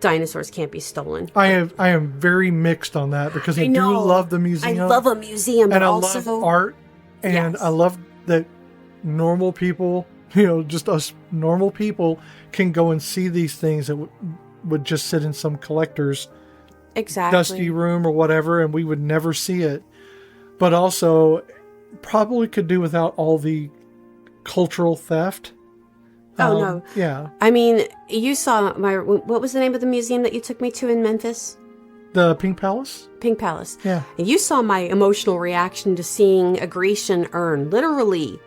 Dinosaurs can't be stolen. I am very mixed on that because I do love the museum. I love a museum, but and also... I love art. And I love that normal people, just us normal people can go and see these things that would just sit in some collector's dusty room or whatever, and we would never see it. But also, probably could do without all the cultural theft. Oh, no. Yeah. I mean, you saw what was the name of the museum that you took me to in Memphis? The Pink Palace? Pink Palace. Yeah. And you saw my emotional reaction to seeing a Grecian urn. Literally,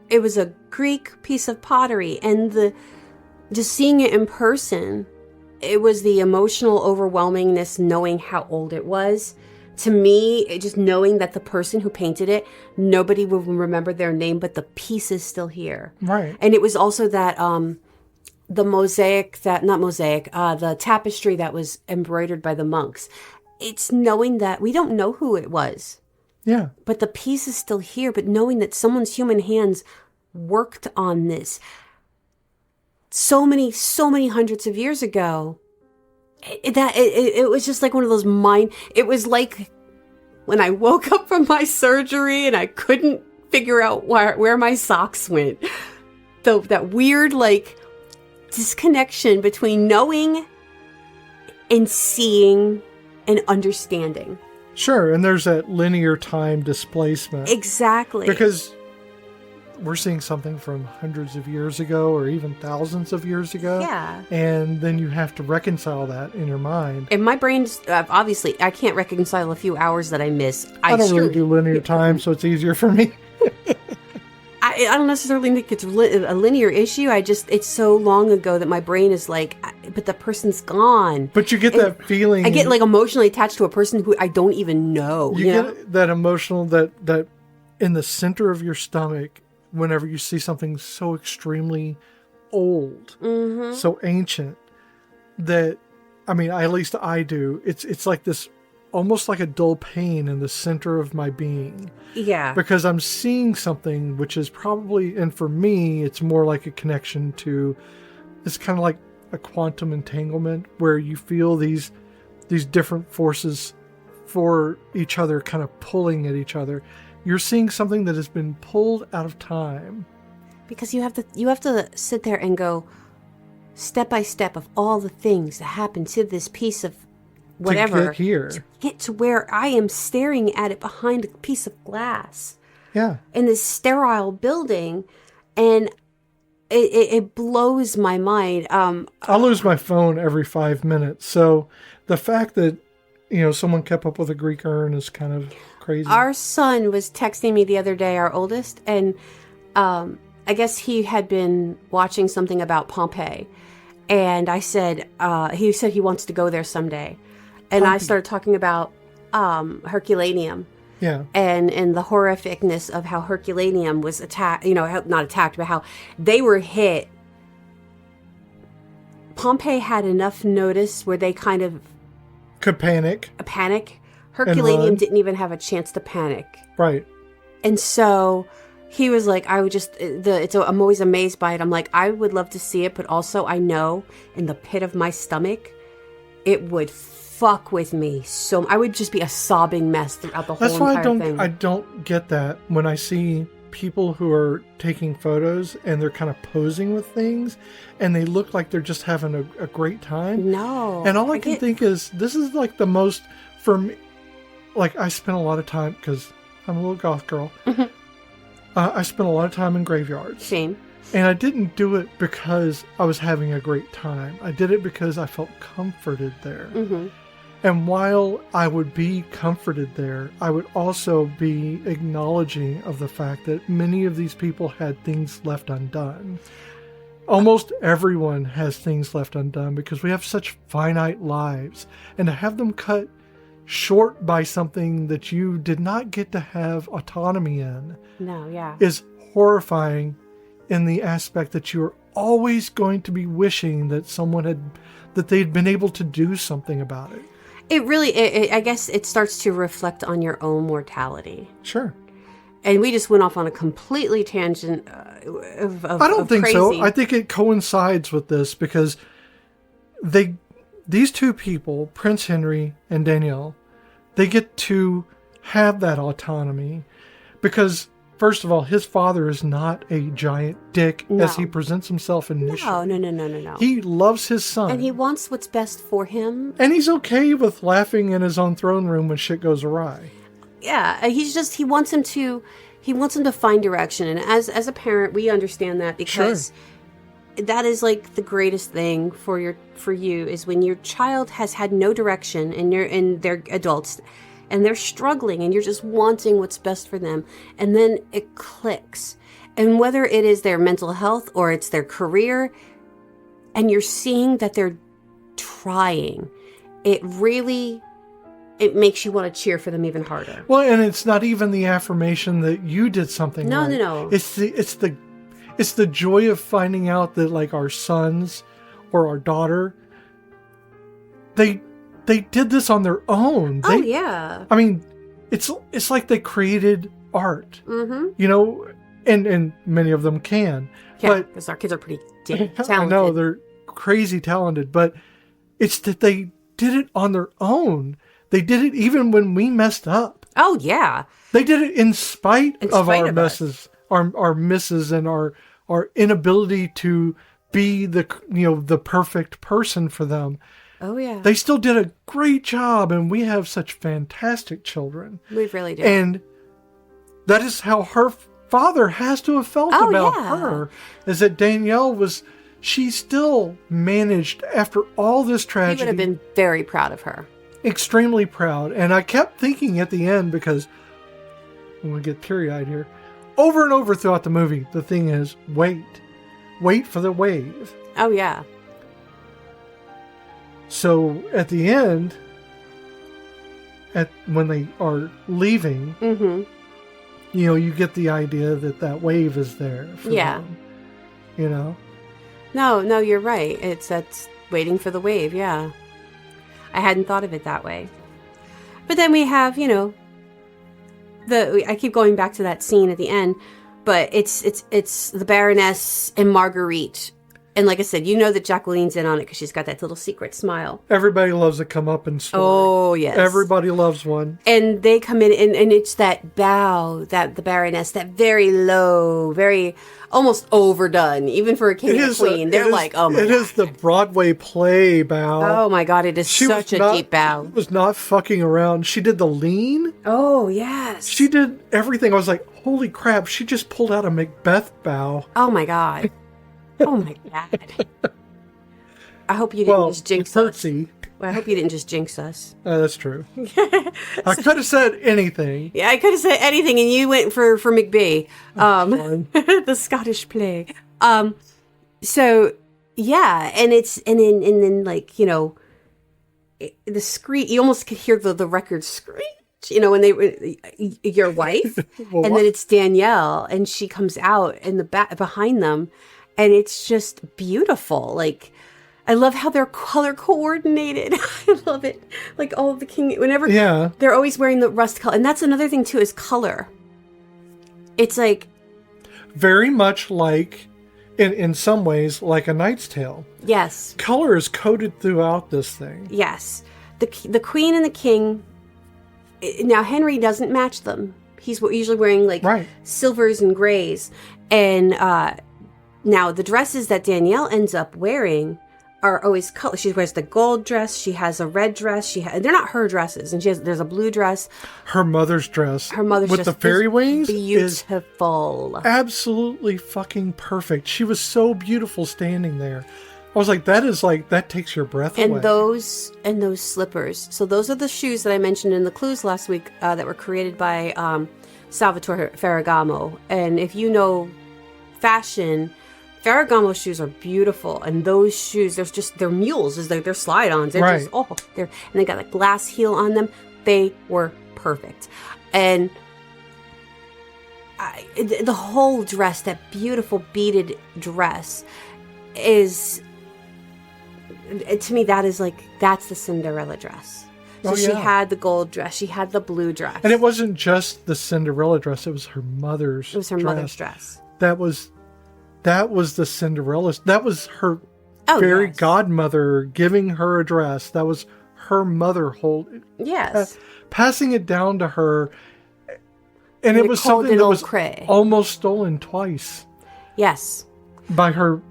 it was a Greek piece of pottery. And just seeing it in person, it was the emotional overwhelmingness knowing how old it was. To me, just knowing that the person who painted it, nobody will remember their name, but the piece is still here. Right. And it was also that... the tapestry that was embroidered by the monks. It's knowing that we don't know who it was. Yeah. But the piece is still here, but knowing that someone's human hands worked on this so many hundreds of years ago. It was just like one of those it was like when I woke up from my surgery and I couldn't figure out where my socks went. That weird, disconnection between knowing and seeing and understanding. Sure, and there's that linear time displacement. Exactly. Because we're seeing something from hundreds of years ago or even thousands of years ago. Yeah. And then you have to reconcile that in your mind. And my brain's, obviously, I can't reconcile a few hours that I miss. I don't really do linear time, so it's easier for me. I don't necessarily think it's a linear issue. It's so long ago that my brain is like, but the person's gone. But you get that feeling. I get emotionally attached to a person who I don't even know. You get that emotional, that in the center of your stomach, whenever you see something so extremely old, so ancient, that, at least I do. It's like this, almost like a dull pain in the center of my being. Yeah. Because I'm seeing something which is probably, and for me, it's more like a connection to, it's kind of like a quantum entanglement where you feel these different forces for each other kind of pulling at each other. You're seeing something that has been pulled out of time. Because you have to sit there and go step by step of all the things that happened to this piece of whatever to get here. To get to where I am staring at it behind a piece of glass. Yeah. In this sterile building, and it blows my mind. I lose my phone every 5 minutes. So the fact that someone kept up with a Greek urn is kind of crazy. Our son was texting me the other day, our oldest, and I guess he had been watching something about Pompeii, and I said he said he wants to go there someday. And I started talking about Herculaneum. Yeah. And the horrificness of how Herculaneum was attacked, not attacked, but how they were hit Pompeii had enough notice where they kind of could panic. Herculaneum didn't even have a chance to panic. Right. And so he was like, I'm always amazed by it. I'm like, I would love to see it, but also I know in the pit of my stomach, it would fuck with me. So I would just be a sobbing mess throughout the whole entire thing. That's why I don't get that when I see people who are taking photos and they're kind of posing with things and they look like they're just having a great time. No. And all I can think is, this is like the most, for me, like I spent a lot of time, because I'm a little goth girl. Mm-hmm. I spent a lot of time in graveyards. Same. And I didn't do it because I was having a great time. I did it because I felt comforted there. Mm-hmm. And while I would be comforted there, I would also be acknowledging of the fact that many of these people had things left undone. Almost everyone has things left undone because we have such finite lives. And to have them cut short by something that you did not get to have autonomy in is horrifying, in the aspect that you're always going to be wishing that that they'd been able to do something about it. It really, I guess it starts to reflect on your own mortality. Sure. And we just went off on a completely tangent of I don't think crazy. so. I think it coincides with this because these two people, Prince Henry and Danielle, they get to have that autonomy because, first of all, his father is not a giant dick as he presents himself initially. No. He loves his son. And he wants what's best for him. And he's okay with laughing in his own throne room when shit goes awry. Yeah, he wants him to find direction. And as a parent, we understand that because that is like the greatest thing for you is when your child has had no direction and they're adults and they're struggling and you're just wanting what's best for them. And then it clicks. And whether it is their mental health or it's their career, and you're seeing that they're trying, it makes you want to cheer for them even harder. Well, and it's not even the affirmation that you did something right. No. It's the joy of finding out that, like, our sons or our daughter, they did this on their own. I mean, it's like they created art. Mm-hmm. You know, and many of them can. Yeah, because our kids are pretty talented. I know, they're crazy talented, but it's that they did it on their own. They did it even when we messed up. Oh, yeah. They did it in spite of our messes, our misses, and our inability to be the perfect person for them. Oh, yeah. They still did a great job, and we have such fantastic children. We really do. And that is how her father has to have felt about her, is that Danielle she still managed, after all this tragedy. He would have been very proud of her. Extremely proud. And I kept thinking at the end, because I'm going to get teary-eyed here, over and over throughout the movie, the thing is, wait for the wave. Oh, yeah. So at the end, when they are leaving, mm-hmm. You get the idea that wave is there for them. No, you're right. That's waiting for the wave, yeah. I hadn't thought of it that way. But then we have, I keep going back to that scene at the end, but it's the Baroness and Marguerite. And like I said, that Jacqueline's in on it because she's got that little secret smile. Everybody loves a come-up-and story. Oh, yes. Everybody loves one. And they come in, and it's that bow, that the Baroness, that very low, very almost overdone, even for a king and queen. They're like, oh my God. It is the Broadway play bow. Oh my God, it is such a deep bow. She was not fucking around. She did the lean. Oh, yes. She did everything. I was like, holy crap, she just pulled out a Macbeth bow. Oh my God. Oh my God. I hope you didn't just jinx us. Well, I hope you didn't just jinx us. That's true. I could have said anything. Yeah, I could have said anything, and you went for Macbeth, the Scottish play. So yeah, and then like the screech. You almost could hear the record screech. When they were your wife, well, and then it's Danielle, and she comes out in the back behind them. And it's just beautiful. Like, I love how they're color coordinated. I love it. Like all of the king, whenever they're always wearing the rust color. And that's another thing too, is color. It's like very much like, in some ways, like A Knight's Tale. Yes. Color is coded throughout this thing. Yes. The queen and the king. Now Henry doesn't match them. He's usually wearing like silvers and grays. And now the dresses that Danielle ends up wearing are always color. She wears the gold dress. She has a red dress. They're not her dresses, and there's a blue dress. Her mother's dress. With the fairy wings. Beautiful. Is absolutely fucking perfect. She was so beautiful standing there. I was like, that takes your breath away. And those slippers. So those are the shoes that I mentioned in the clues last week that were created by Salvatore Ferragamo. And if you know fashion, Ferragamo shoes are beautiful, and those shoes, they're mules, they're slide-ons. They're just, and they got a glass heel on them. They were perfect. And the whole dress, that beautiful beaded dress, is, to me, that's the Cinderella dress. So she had the gold dress, she had the blue dress. And it wasn't just the Cinderella dress, it was her mother's dress. Mother's dress. That was the Cinderella. That was her fairy godmother giving her a dress. That was her mother passing it down to her. And it was something that was almost stolen twice. Yes. By her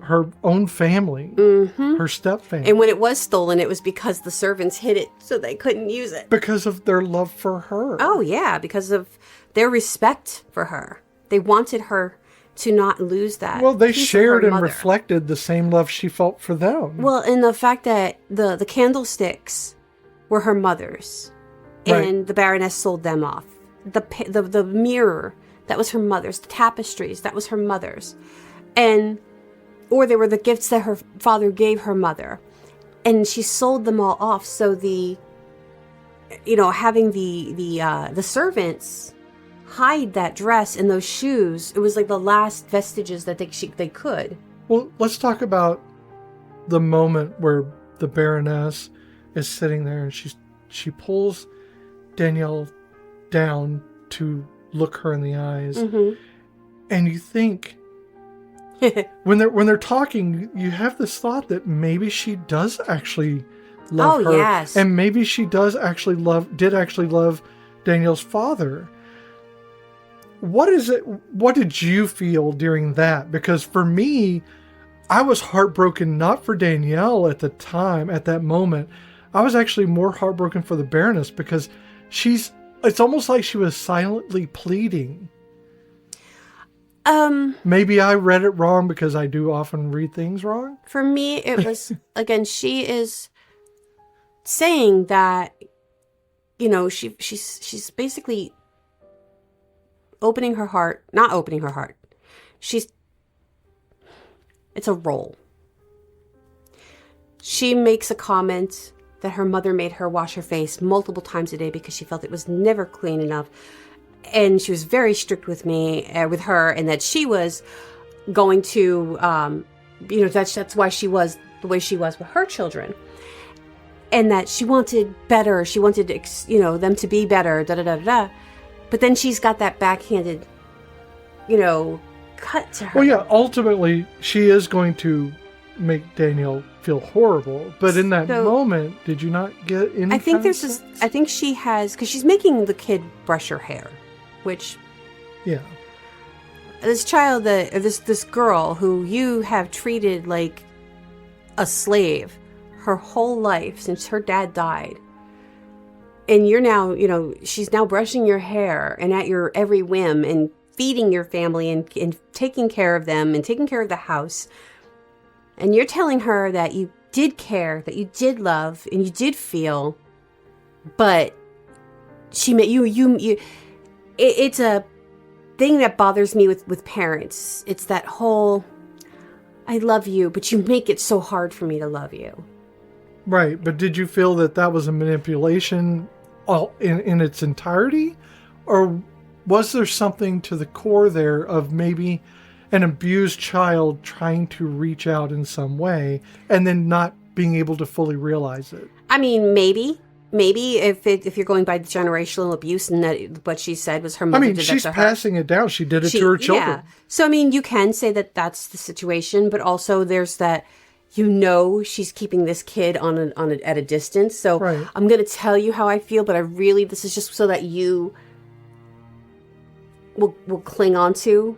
own family, her step family. And when it was stolen, it was because the servants hid it so they couldn't use it. Because of their love for her. Oh, yeah. Because of their respect for her. They wanted her to not lose that. Well, they shared and reflected the same love she felt for them. Well, and the fact that the candlesticks were her mother's, and the Baroness sold them off. The mirror, that was her mother's. The tapestries, that was her mother's. Or they were the gifts that her father gave her mother. And she sold them all off. So having the servants hide that dress and those shoes, it was like the last vestiges that they could. Well, let's talk about the moment where the Baroness is sitting there and she pulls Danielle down to look her in the eyes. Mm-hmm. And you think, when they're talking, you have this thought that maybe she does actually love her. Yes. And maybe she did actually love Danielle's father. What did you feel during that? Because for me, I was heartbroken not for Danielle at the time, at that moment. I was actually more heartbroken for the Baroness because it's almost like she was silently pleading. Maybe I read it wrong because I do often read things wrong. For me, it was, again, she is saying that, she's basically not opening her heart. It's a role. She makes a comment that her mother made her wash her face multiple times a day because she felt it was never clean enough. And she was very strict with her, and that she was going to, that's why she was the way she was with her children. And that she wanted better. She wanted, them to be better, da-da-da-da-da. But then she's got that backhanded, cut to her. Well, yeah, ultimately, she is going to make Danielle feel horrible. But in that moment, did you not get any I think she has, because she's making the kid brush her hair, which... Yeah. This child, this girl who you have treated like a slave her whole life since her dad died. And you're now, she's now brushing your hair and at your every whim and feeding your family and taking care of them and taking care of the house. And you're telling her that you did care, that you did love, and you did feel, but she made you it's a thing that bothers me with parents. It's that whole, I love you, but you make it so hard for me to love you. Right, but did you feel that was a manipulation in its entirety? Or was there something to the core there of maybe an abused child trying to reach out in some way and then not being able to fully realize it. I mean, maybe if you're going by the generational abuse and that what she said was her mother did that to her. She's passing it down. She did it to her children. Yeah. So, I mean, you can say that that's the situation, but also there's that, she's keeping this kid at a distance. So right. I'm going to tell you how I feel, but this is just so that you will cling on to.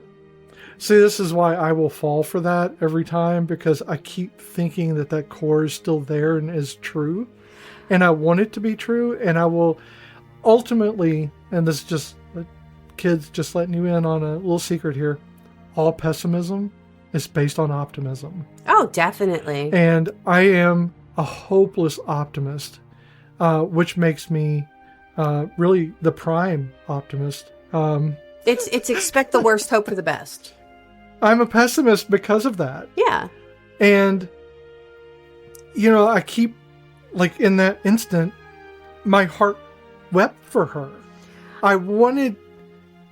See, this is why I will fall for that every time, because I keep thinking that core is still there and is true. And I want it to be true. And I will ultimately, and this is just kids just letting you in on a little secret here, all pessimism is based on optimism. Oh, definitely. And I am a hopeless optimist, which makes me really the prime optimist. It's expect the worst, hope for the best. I'm a pessimist because of that. Yeah. And, I keep, in that instant, my heart wept for her. I wanted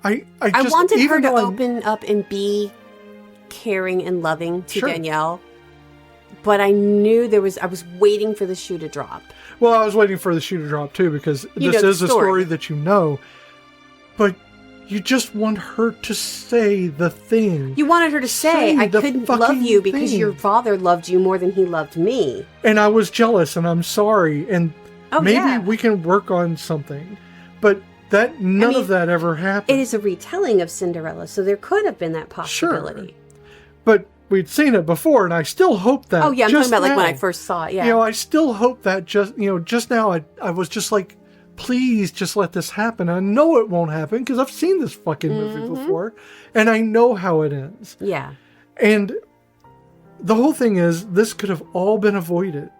her to open up and be caring and loving to sure. Danielle. But I knew I was waiting for the shoe to drop. Well, I was waiting for the shoe to drop too, because this is a story that but you just want her to say the thing. You wanted her to say I couldn't love you because your father loved you more than he loved me. And I was jealous, and I'm sorry, and maybe we can work on something. But none of that ever happened. It is a retelling of Cinderella, so there could have been that possibility. Sure. But we'd seen it before, and I still hope that. Oh yeah, I'm talking about when I first saw it. Yeah. I still hope that just now I was just like, please just let this happen. I know it won't happen because I've seen this fucking movie before, and I know how it ends. Yeah. And the whole thing is, this could have all been avoided.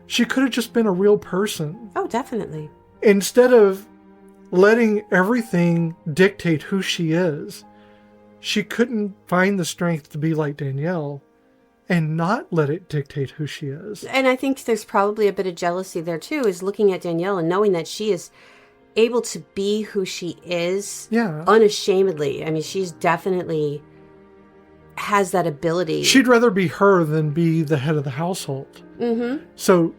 She could have just been a real person. Oh, definitely. Instead of letting everything dictate who she is, she couldn't find the strength to be like Danielle and not let it dictate who she is. And I think there's probably a bit of jealousy there too, is looking at Danielle and knowing that she is able to be who she is unashamedly. I mean, she's definitely has that ability. She'd rather be her than be the head of the household. Mm-hmm. So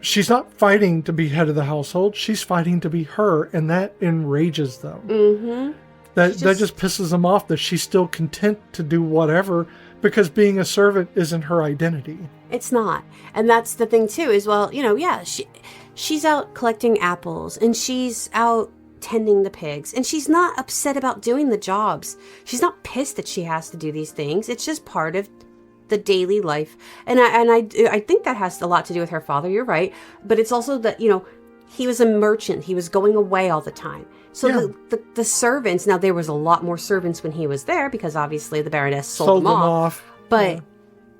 she's not fighting to be head of the household. She's fighting to be her, and that enrages them. Mm-hmm. That just pisses them off that she's still content to do whatever, because being a servant isn't her identity. It's not. And that's the thing too, is she's out collecting apples, and she's out tending the pigs, and she's not upset about doing the jobs. She's not pissed that she has to do these things. It's just part of the daily life. And I think that has a lot to do with her father. You're right. But it's also that, he was a merchant. He was going away all the time. So the servants, now there was a lot more servants when he was there, because obviously the Baroness sold them off. But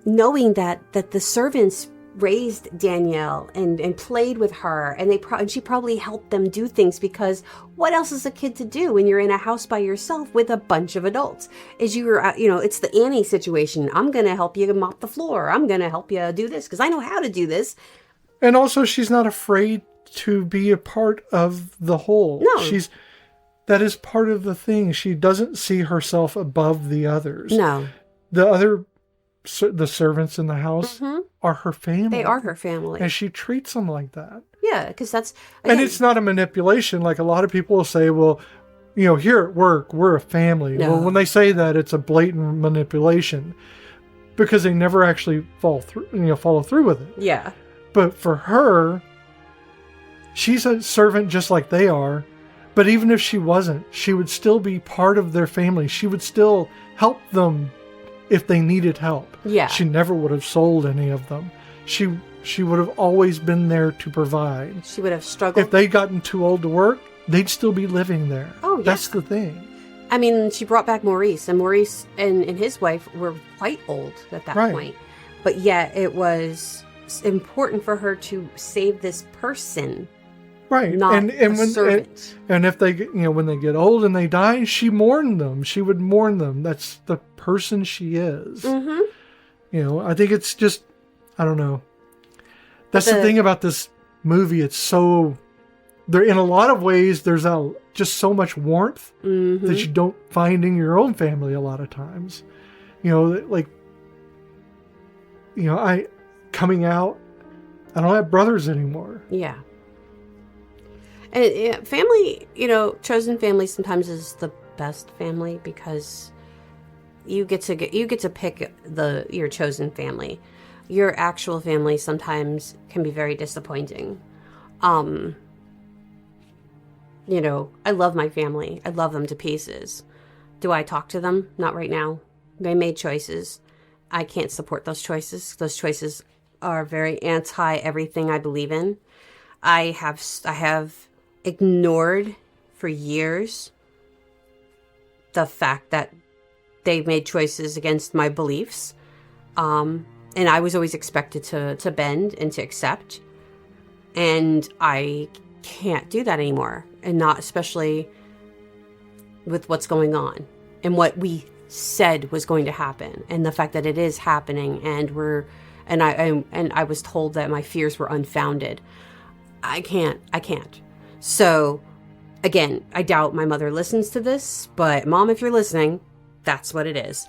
knowing that the servants raised Danielle and played with her, and she probably helped them do things, because what else is a kid to do when you're in a house by yourself with a bunch of adults? It's the Annie situation. I'm going to help you mop the floor. I'm going to help you do this because I know how to do this. And also, she's not afraid to be a part of the whole. No. That is part of the thing. She doesn't see herself above the others. No. The servants in the house are her family. They are her family. And she treats them like that. Yeah, because that's... And it's not a manipulation. Like a lot of people will say, well, here at work, we're a family. No. Well, when they say that, it's a blatant manipulation, because they never actually follow through with it. Yeah. But for her, she's a servant just like they are. But even if she wasn't, she would still be part of their family. She would still help them if they needed help. Yeah. She never would have sold any of them. She would have always been there to provide. She would have struggled. If they'd gotten too old to work, they'd still be living there. Oh, yeah. That's the thing. I mean, she brought back Maurice, and Maurice and his wife were quite old at that point. But yet it was important for her to save this person. Right. Not a servant. And if they when they get old and they die, she mourned them. She would mourn them. That's the person she is. Mm-hmm. I think it's just, I don't know. That's the thing about this movie. It's so, there in a lot of ways, there's just so much warmth that you don't find in your own family a lot of times. Because coming out. I don't have brothers anymore. Yeah. And family, chosen family sometimes is the best family because you get to pick your chosen family. Your actual family sometimes can be very disappointing. I love my family. I love them to pieces. Do I talk to them? Not right now. They made choices. I can't support those choices. Those choices are very anti everything I believe in. I have ignored for years the fact that they made choices against my beliefs. And I was always expected to bend and to accept. And I can't do that anymore. And not especially with what's going on and what we said was going to happen and the fact that it is happening and I was told that my fears were unfounded. I can't. So again, I doubt my mother listens to this, but Mom, if you're listening, that's what it is.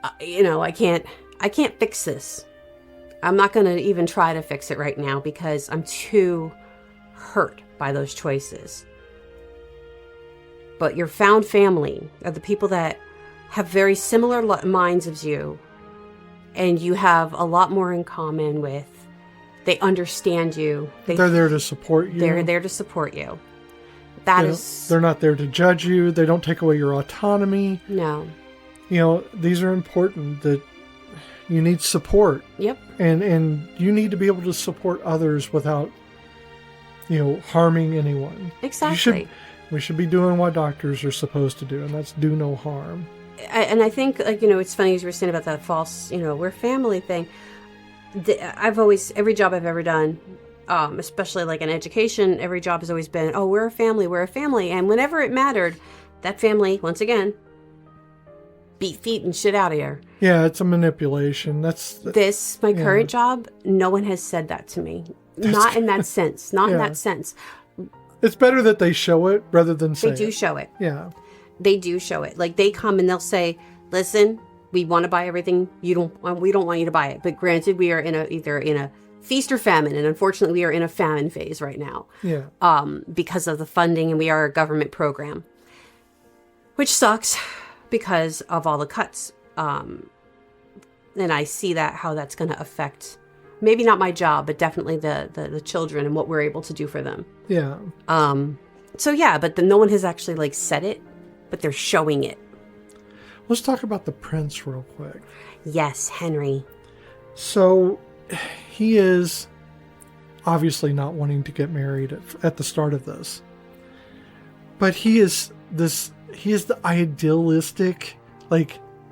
I can't fix this. I'm not going to even try to fix it right now because I'm too hurt by those choices. But your found family are the people that have very similar minds as you, and you have a lot more in common with. They understand you. They're there to support you. They're there to support you. They're not there to judge you. They don't take away your autonomy. No. These are important, that you need support. Yep. And you need to be able to support others without, harming anyone. Exactly. We should be doing what doctors are supposed to do, and that's do no harm. And I think, it's funny as you were saying about that false, we're family thing. Every job I've ever done, especially like in education, every job has always been, oh, we're a family. And whenever it mattered, that family, once again, beat feet and shit out of here. Yeah, it's a manipulation. My current job, no one has said that to me. Not in that sense. Not in that sense. It's better that they show it rather than say it. They do show it. Yeah. They do show it. Like, they come and they'll say, listen, we want to buy everything. We don't want you to buy it. But granted, we are either in a feast or famine. And unfortunately, we are in a famine phase right now. Yeah. Because of the funding, and we are a government program. Which sucks because of all the cuts. And I see how that's going to affect, maybe not my job, but definitely the children and what we're able to do for them. Yeah. But no one has actually said it, but they're showing it. Let's talk about the prince real quick. Yes, Henry. So he is obviously not wanting to get married at the start of this. But he is the idealistic,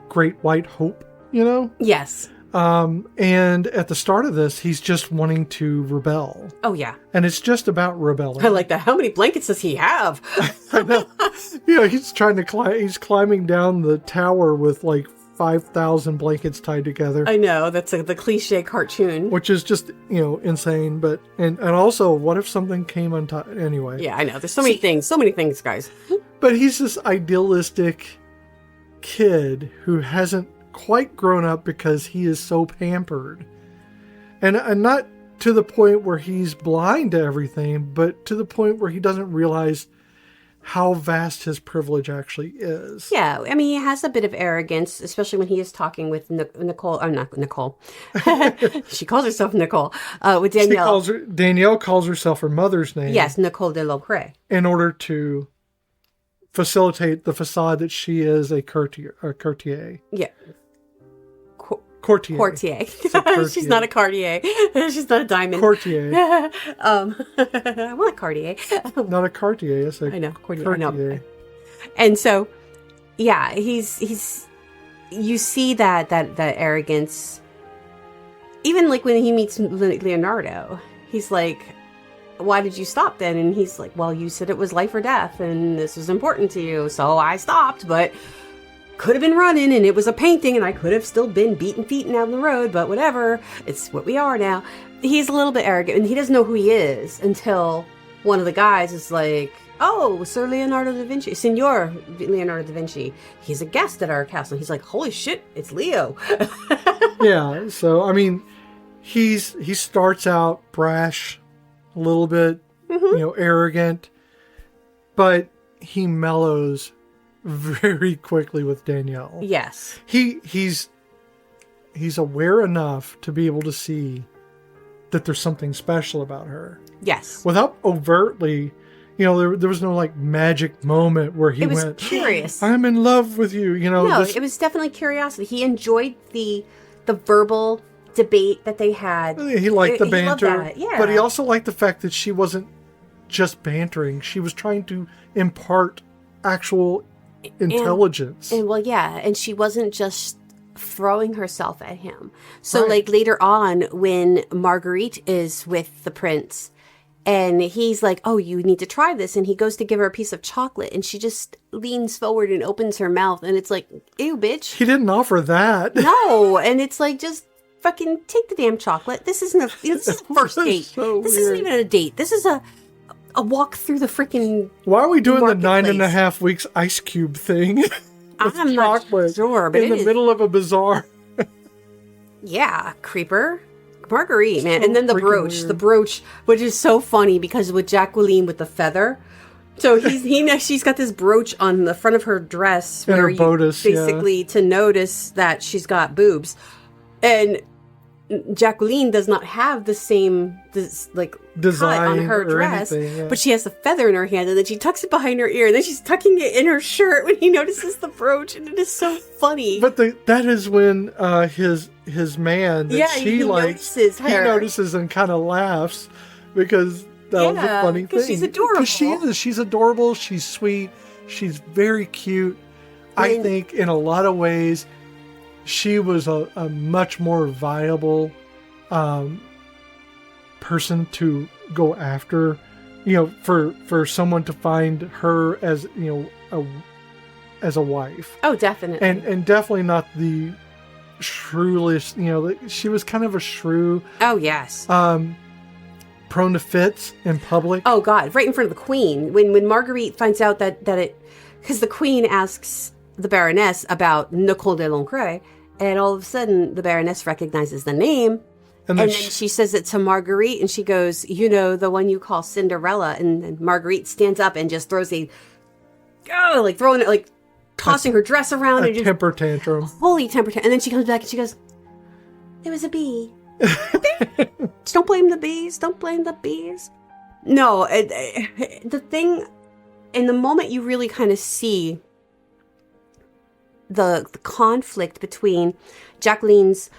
great white hope, Yes. And at the start of this, he's just wanting to rebel. Oh, yeah. And it's just about rebelling. I like that. How many blankets does he have? I know. He's trying to climb. He's climbing down the tower with 5,000 blankets tied together. I know. That's the cliche cartoon. Which is just, insane. But, and also, what if something came on top? Anyway. Yeah, I know. There's so many things, guys. But he's this idealistic kid who hasn't quite grown up because he is so pampered. And not to the point where he's blind to everything, but to the point where he doesn't realize how vast his privilege actually is. Yeah, I mean, he has a bit of arrogance, especially when he is talking with Nicole. Oh, not Nicole. She calls herself Nicole. With Danielle. Danielle calls herself her mother's name. Yes, Nicole de Locre. In order to facilitate the facade that she is a courtier. Yeah. Courtier. She's not a Cartier. She's not a diamond. Courtier. I want a Cartier. Not a Cartier. It's I know. Courtier. I know. And so, yeah, he's. You see that arrogance. Even when he meets Leonardo, he's like, "Why did you stop then?" And he's like, "Well, you said it was life or death, and this was important to you, so I stopped, but." Could have been running and it was a painting and I could have still been beating feet down the road, but whatever. It's what we are now. He's a little bit arrogant and he doesn't know who he is until one of the guys is like, oh, Sir Leonardo da Vinci, Signor Leonardo da Vinci. He's a guest at our castle. He's like, holy shit, it's Leo. Yeah. So, I mean, he starts out brash, a little bit, arrogant, but he mellows very quickly with Danielle. Yes. He's aware enough to be able to see that there's something special about her. Yes. Without overtly, there was no like magic moment where he went, curious. I'm in love with you. No, it was definitely curiosity. He enjoyed the verbal debate that they had. He liked the banter. He loved that. Yeah. But he also liked the fact that she wasn't just bantering. She was trying to impart actual intelligence. And she wasn't just throwing herself at him. So like later on when Marguerite is with the prince and he's like, oh, you need to try this, and he goes to give her a piece of chocolate and she just leans forward and opens her mouth and it's like, ew, bitch. He didn't offer that. No. And it's like, just fucking take the damn chocolate. This isn't this is a first date. So this weird. isn't even a date. This is a walk through the freaking Why are we doing the marketplace. 9.5 weeks ice cube thing? I'm not sure, but in the middle of a bazaar. Yeah, creeper. Marguerite, man. So And then the freaking weird. brooch, which is so funny because with Jacqueline with the feather. So she's got this brooch on the front of her dress And where her you bodice, basically to notice that she's got boobs. And Jacqueline does not have the same Design cut on her or dress, anything, yeah. but she has the feather in her hand, and then she tucks it behind her ear, and then she's tucking it in her shirt when he notices the brooch, and it is so funny. But that is when his man that she he likes, notices her. he notices and kind of laughs because that was a funny thing. She's adorable. 'Cause she is. She's adorable. She's sweet. She's very cute. I think in a lot of ways, she was a much more viable person to go after, for someone to find her as, as a wife. Oh, definitely. And definitely not the shrewdest, she was kind of a shrew. Oh, yes. Prone to fits in public. Oh, God. Right in front of the queen. When Marguerite finds out that because the queen asks the Baroness about Nicole de Loncray, and all of a sudden the Baroness recognizes the name. And then she says it to Marguerite, and she goes, the one you call Cinderella. And Marguerite stands up and just throws tossing her dress around. A temper tantrum. Holy temper tantrum. And then she comes back and she goes, it was a bee. Don't blame the bees. Don't blame the bees. No, the thing, in the moment you really kind of see the conflict between Jacqueline's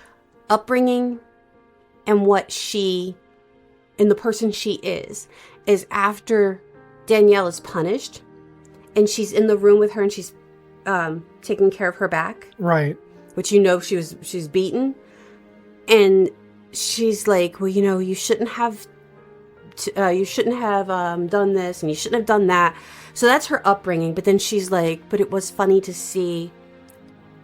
upbringing and what she and the person she is after Danielle is punished and she's in the room with her and she's taking care of her back, right? Which she's beaten, and she's like, well, you shouldn't have done this and you shouldn't have done that. So that's her upbringing. But then she's like, but it was funny to see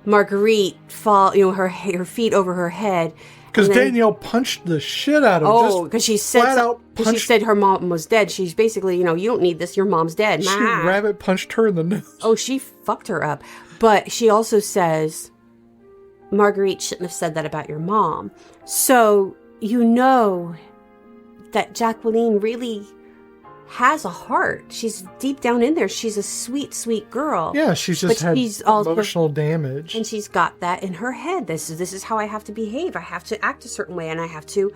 Marguerite fall, her feet over her head. Because Danielle punched the shit out of her. Oh, because she said her mom was dead. She's basically, you don't need this. Your mom's dead. She rabbit punched her in the nose. Oh, she fucked her up. But she also says, Marguerite shouldn't have said that about your mom. So that Jacqueline really has a heart. She's deep down in there. She's a sweet, sweet girl. Yeah, she's just had emotional damage. And she's got that in her head. This is how I have to behave. I have to act a certain way and I have to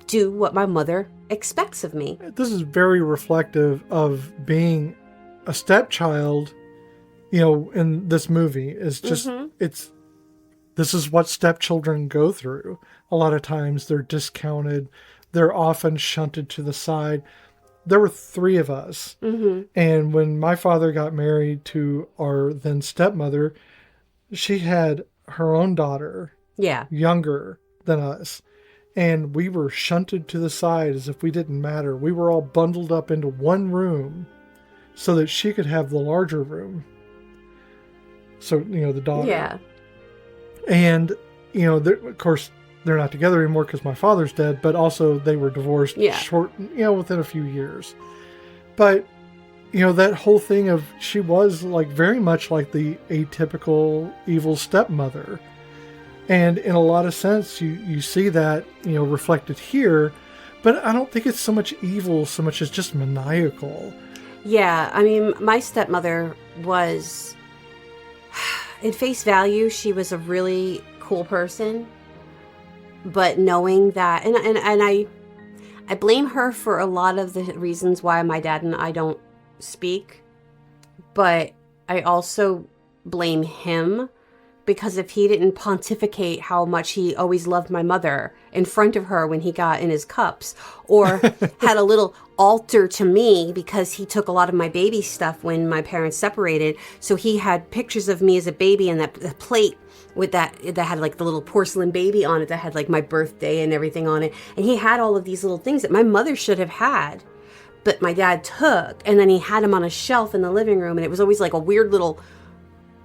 do what my mother expects of me. This is very reflective of being a stepchild, in this movie. It's just, this is what stepchildren go through. A lot of times they're discounted. They're often shunted to the side. There were 3 of us. Mm-hmm. And when my father got married to our then stepmother, she had her own daughter. Yeah. Younger than us. And we were shunted to the side as if we didn't matter. We were all bundled up into one room so that she could have the larger room. So, the daughter. Yeah. And, of course, they're not together anymore because my father's dead, but also they were divorced within a few years. But, that whole thing of she was very much like the atypical evil stepmother. And in a lot of sense, you see that, reflected here, but I don't think it's so much evil so much as just maniacal. Yeah, I mean, my stepmother was, at face value, she was a really cool person. But knowing that, and I blame her for a lot of the reasons why my dad and I don't speak. But I also blame him, because if he didn't pontificate how much he always loved my mother in front of her when he got in his cups, or had a little altar to me because he took a lot of my baby stuff when my parents separated. So he had pictures of me as a baby and that plate with that had like the little porcelain baby on it that had like my birthday and everything on it. And he had all of these little things that my mother should have had, but my dad took, and then he had them on a shelf in the living room. And it was always like a weird little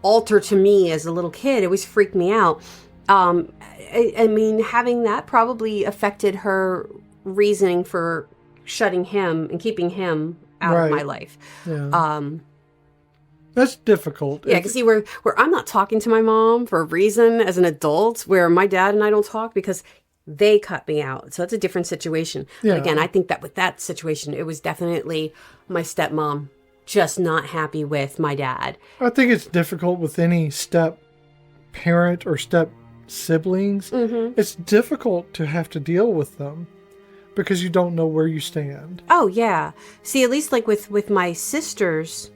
altar to me as a little kid. It always freaked me out. I mean, having that probably affected her reasoning for shutting him and keeping him out of my life. Yeah. That's difficult. Yeah, because see, where I'm not talking to my mom for a reason as an adult, where my dad and I don't talk because they cut me out. So it's a different situation. Yeah. But again, I think that with that situation, it was definitely my stepmom just not happy with my dad. I think it's difficult with any step parent or step siblings. Mm-hmm. It's difficult to have to deal with them because you don't know where you stand. Oh, yeah. See, at least like with my sisters,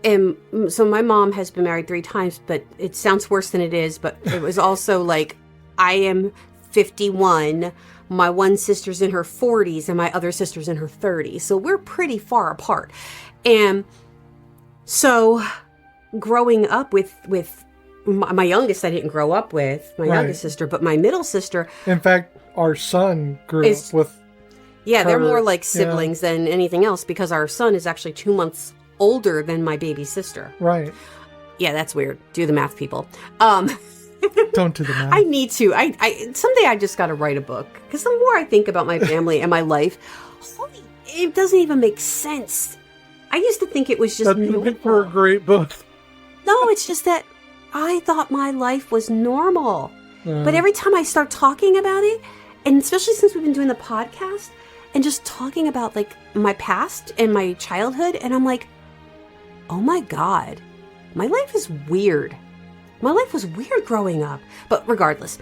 and so my mom has been married 3 times, but it sounds worse than it is. But it was also like, I am 51, my one sister's in her 40s, and my other sister's in her 30s. So we're pretty far apart. And so growing up with my youngest, I didn't grow up with, my youngest sister, but my middle sister. In fact, our son grew up with her. They're more like siblings than anything else, because our son is actually 2 months older than my baby sister. Right. Yeah, that's weird. Do the math, people. Don't do the math. I need to. I someday I just got to write a book, because the more I think about my family and my life, it doesn't even make sense. I used to think it was just normal. For a great book. No, it's just that I thought my life was normal. But every time I start talking about it, and especially since we've been doing the podcast and just talking about like my past and my childhood, and I'm like, oh my God, my life is weird. My life was weird growing up. But regardless,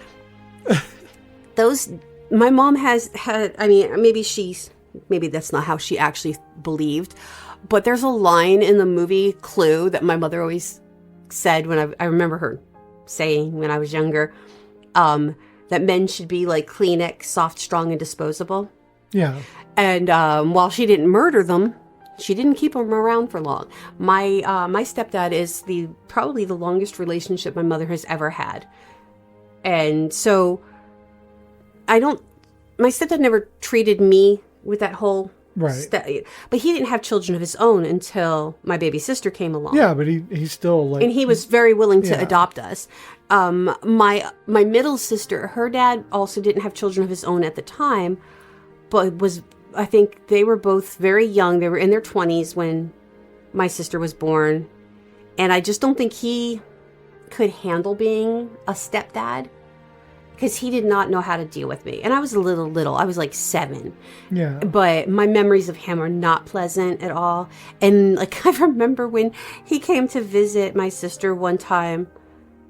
my mom has had, I mean, maybe that's not how she actually believed, but there's a line in the movie Clue that my mother always said when I remember her saying when I was younger, that men should be like Kleenex, soft, strong, and disposable. Yeah. And while she didn't murder them, she didn't keep them around for long. My stepdad is probably the longest relationship my mother has ever had. And so my stepdad never treated me with that whole right. But he didn't have children of his own until my baby sister came along. Yeah, but he's still like, and he was very willing to adopt us. My middle sister, her dad also didn't have children of his own at the time, but I think they were both very young. They were in their 20s when my sister was born. And I just don't think he could handle being a stepdad, because he did not know how to deal with me. And I was little. I was like 7. Yeah. But my memories of him are not pleasant at all. And like, I remember when he came to visit my sister one time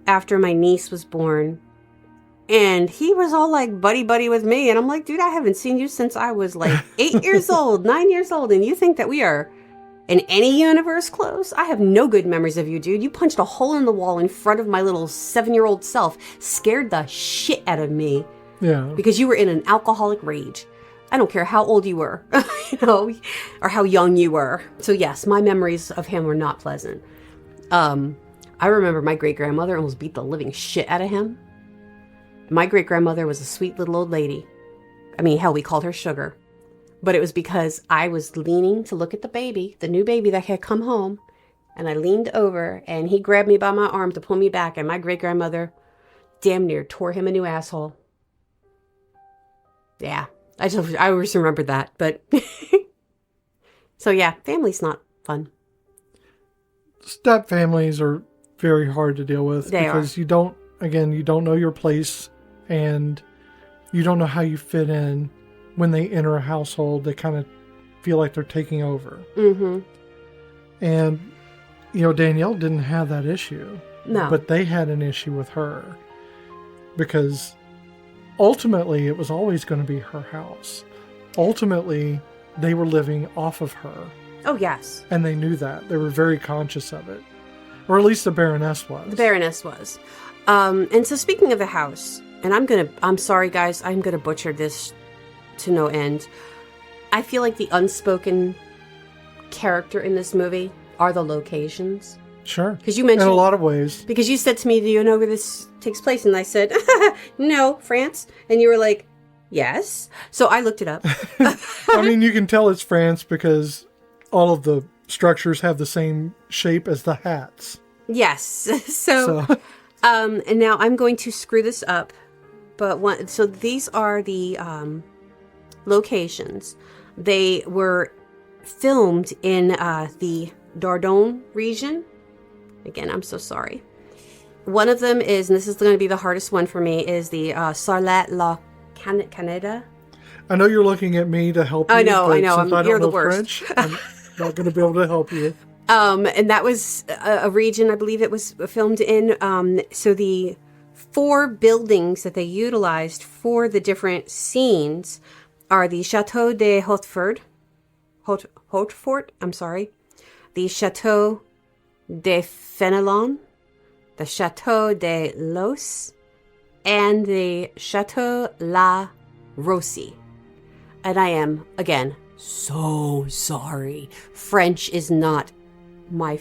after my niece was born, and he was all like buddy with me. And I'm like, dude, I haven't seen you since I was like 8 years old, 9 years old. And you think that we are in any universe close? I have no good memories of you, dude. You punched a hole in the wall in front of my little 7-year-old self, scared the shit out of me. Yeah. Because you were in an alcoholic rage. I don't care how old you were, or how young you were. So yes, my memories of him were not pleasant. I remember my great-grandmother almost beat the living shit out of him. My great-grandmother was a sweet little old lady. I mean, hell, we called her Sugar. But it was because I was leaning to look at the new baby that had come home. And I leaned over, and he grabbed me by my arm to pull me back. And my great-grandmother damn near tore him a new asshole. Yeah, I always remember that. But so yeah, family's not fun. Step families are very hard to deal with because you don't again, you don't know your place and you don't know how you fit in. When they enter a household, they kind of feel like they're taking over. Mm-hmm. And, Danielle didn't have that issue. No. But they had an issue with her because ultimately it was always going to be her house. Ultimately, they were living off of her. Oh, yes. And they knew that. They were very conscious of it. Or at least the Baroness was. The Baroness was. And so speaking of the house, and I'm sorry guys, I'm going to butcher this to no end. I feel like the unspoken character in this movie are the locations. Sure. Because you mentioned... In a lot of ways. Because you said to me, do you know where this takes place? And I said, no, France. And you were like, yes. So I looked it up. I mean, you can tell it's France because all of the structures have the same shape as the hats. Yes. So and now I'm going to screw this up. But so these are the locations. They were filmed in the Dordogne region. Again, I'm so sorry. One of them is, and this is going to be the hardest one for me, is the Sarlat La Canada. I know you're looking at me to help you. I know. You're the worst. French, I'm not going to be able to help you. And that was a region, I believe it was filmed in. So the 4 buildings that they utilized for the different scenes are the Chateau de Hautefort, the Chateau de Fenelon, the Chateau de Los, and the Chateau La Rossi. And I am, again, so sorry. French is not my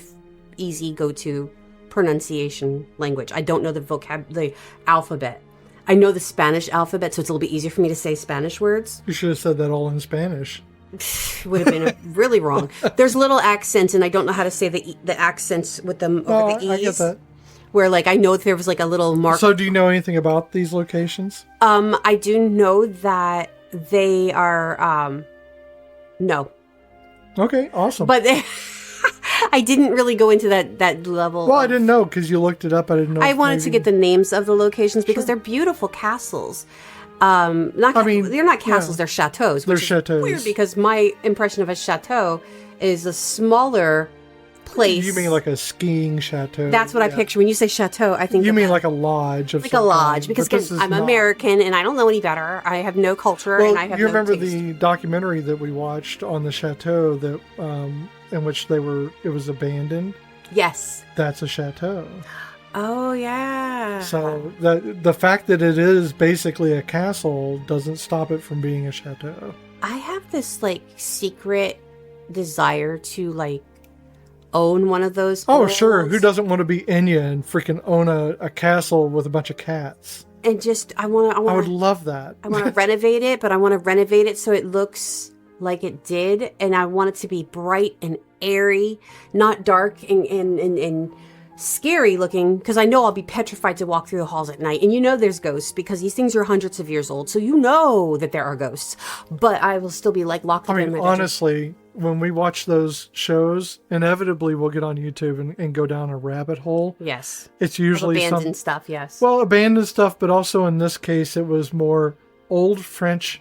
easy go-to pronunciation language. I don't know the alphabet. I know the Spanish alphabet, so it's a little bit easier for me to say Spanish words. You should have said that all in Spanish. Would have been really wrong. There's little accents, and I don't know how to say the accents with them over the E's. I get that. Where, like, I know there was, like, a little mark. So do you know anything about these locations? I do know that they are, no. Okay, awesome. But I didn't really go into that level. Well, I didn't know because you looked it up. I didn't know. I wanted to get the names of the locations because they're beautiful castles. They're not castles, they're chateaus. They're chateaus. Weird because my impression of a chateau is a smaller place. You mean like a skiing chateau? That's what I picture. When you say chateau, I think you mean like a lodge of like a lodge because I'm American and I don't know any better. I have no culture and I have you no remember taste. the documentary that we watched on the chateau that in which it was abandoned? Yes. That's a chateau. Oh, yeah. So the fact that it is basically a castle doesn't stop it from being a chateau. I have this, like, secret desire to, like, own one of those. Oh, sure. Who doesn't want to be Enya and freaking own a castle with a bunch of cats? And just, I would love that. I want to renovate it, but I want to renovate it so it looks like it did. And I want it to be bright and airy, not dark and scary looking, because I know I'll be petrified to walk through the halls at night. And there's ghosts because these things are hundreds of years old. So that there are ghosts. But I will still be like locked in my bedroom. Honestly, when we watch those shows, inevitably we'll get on YouTube and go down a rabbit hole. Yes. It's usually abandoned stuff, yes. Well, abandoned stuff, but also in this case it was more old French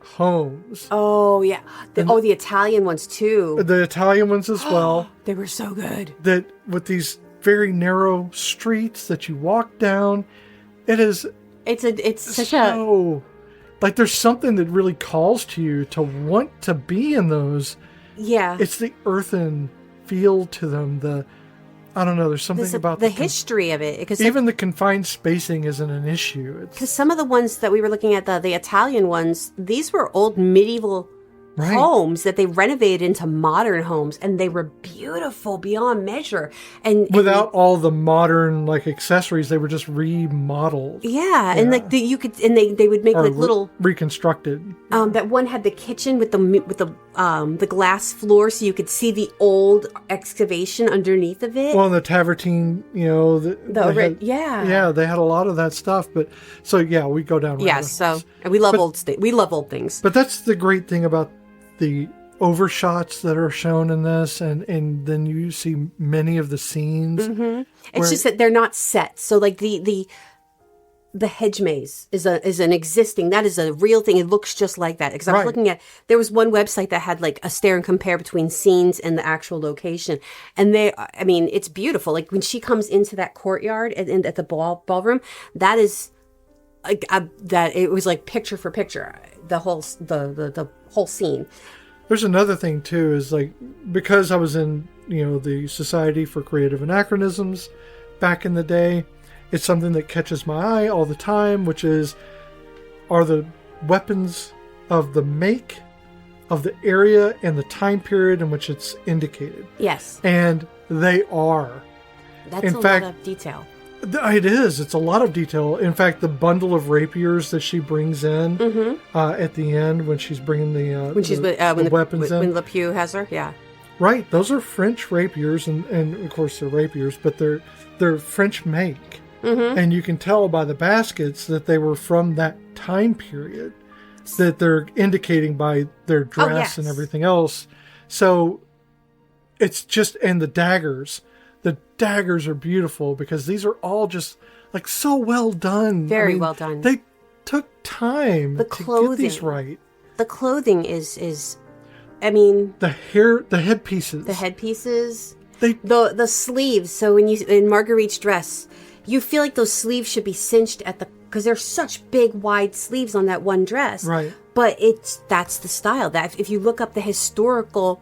homes. Oh, yeah. The Italian ones too. The Italian ones as well. They were so good. That with these very narrow streets that you walk down, it's such a like there's something that really calls to you to want to be in those. Yeah. It's the earthen feel to them. I don't know. There's something about the history of it. Because even the confined spacing isn't an issue. Because some of the ones that we were looking at, the Italian ones, these were old medieval homes that they renovated into modern homes, and they were beautiful beyond measure. And without all the modern accessories, they were just remodeled. Yeah, and they would make little reconstructed. That one had the kitchen with the glass floor, so you could see the old excavation underneath of it. Well, and the Tavertine, they had a lot of that stuff. But so we go down. Yes, and we love old things. But that's the great thing about the overshots that are shown in this, and then you see many of the scenes. It's just that they're not set. So like the hedge maze is an existing, that is a real thing. It looks just like that. Because I was looking at, there was one website that had like a stare and compare between scenes and the actual location. And it's beautiful. Like when she comes into that courtyard and at the ballroom, that is like, that it was like picture for picture, the whole scene. There's another thing too, is like, because I was in, the Society for Creative Anachronisms back in the day, it's something that catches my eye all the time, which is, are the weapons of the make, of the area, and the time period in which it's indicated. Yes. And they are. That's lot of detail. It is. It's a lot of detail. In fact, the bundle of rapiers that she brings in at the end when she's bringing the weapons in. When LePew has her, yeah. Right. Those are French rapiers, and of course they're rapiers, but they're French make. And you can tell by the baskets that they were from that time period, that they're indicating by their dress and everything else. So it's just, and the daggers are beautiful because these are all just like so well done. Very well done. They took time to get these right. The clothing is the headpieces. The headpieces. The sleeves. So when in Marguerite's dress, you feel like those sleeves should be cinched because they're such big, wide sleeves on that one dress. Right. But that's the style. That if you look up the historical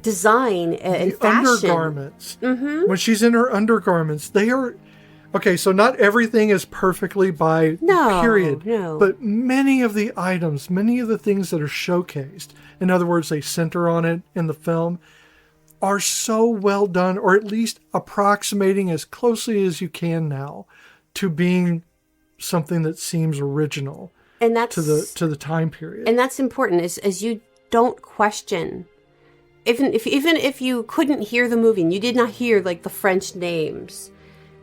design and fashion. Undergarments. When she's in her undergarments, they are... Okay, so not everything is perfectly by period. No. But many of the items, many of the things that are showcased, in other words, they center on it in the film, are so well done, or at least approximating as closely as you can now to being something that seems original, and that's to the time period. And that's important, as you don't question, even if you couldn't hear the movie and you did not hear like the French names,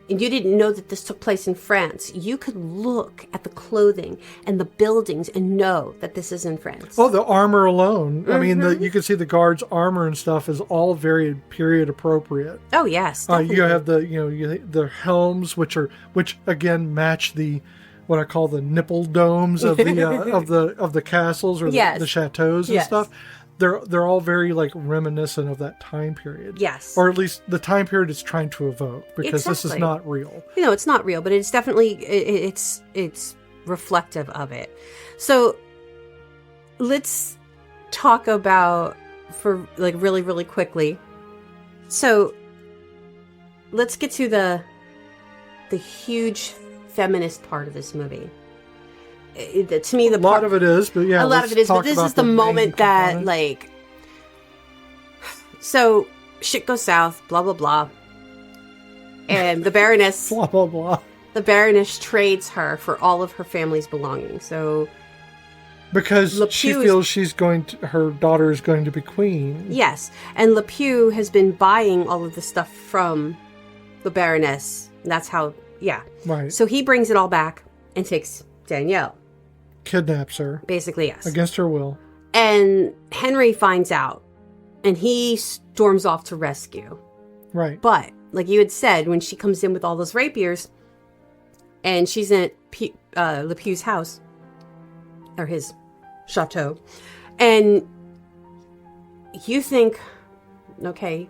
and you didn't know that this took place in France, you could look at the clothing and the buildings and know that this is in France. Oh, the armor alone. I mean, you can see the guards' armor and stuff is all very period appropriate. Oh, yes. You have the helms, which again match what I call the nipple domes of the of the castles or the chateaus and stuff. They're all very like reminiscent of that time period. Yes. Or at least the time period it's trying to evoke, because this is not real. It's not real, but it's definitely it's reflective of it. So let's talk about, for like really, really quickly. So let's get to the huge feminist part of this movie. To me, a lot of it is, but yeah, a lot of it is. But this is the moment that, like, so shit goes south, blah blah blah, and the Baroness, blah blah blah. The Baroness trades her for all of her family's belongings. So because she feels her daughter is going to be queen. Yes, and LePew has been buying all of the stuff from the Baroness. That's how, right. So he brings it all back and takes Danielle. Kidnaps her. Basically, yes. Against her will. And Henry finds out, and he storms off to rescue. Right. But, like you had said, when she comes in with all those rapiers, and she's in LePew's house, or his chateau, and you think, okay,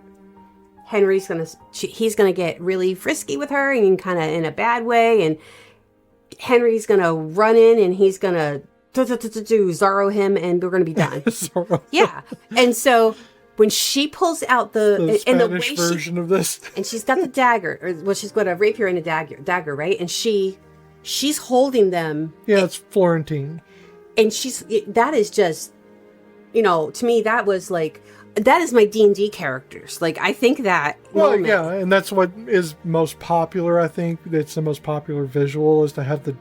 Henry's he's gonna get really frisky with her, and kind of in a bad way, and Henry's gonna run in and he's gonna Zorro him, and we're gonna be done. Yeah. And so when she pulls out the Spanish version of this, and she's got the dagger, she's got a rapier and a dagger, right? And she's holding them. Yeah, it's Florentine. And that is just, to me, that was like, that is my D&D characters. Like, I think that moment. Yeah, and that's what is most popular, I think. It's the most popular visual, is to have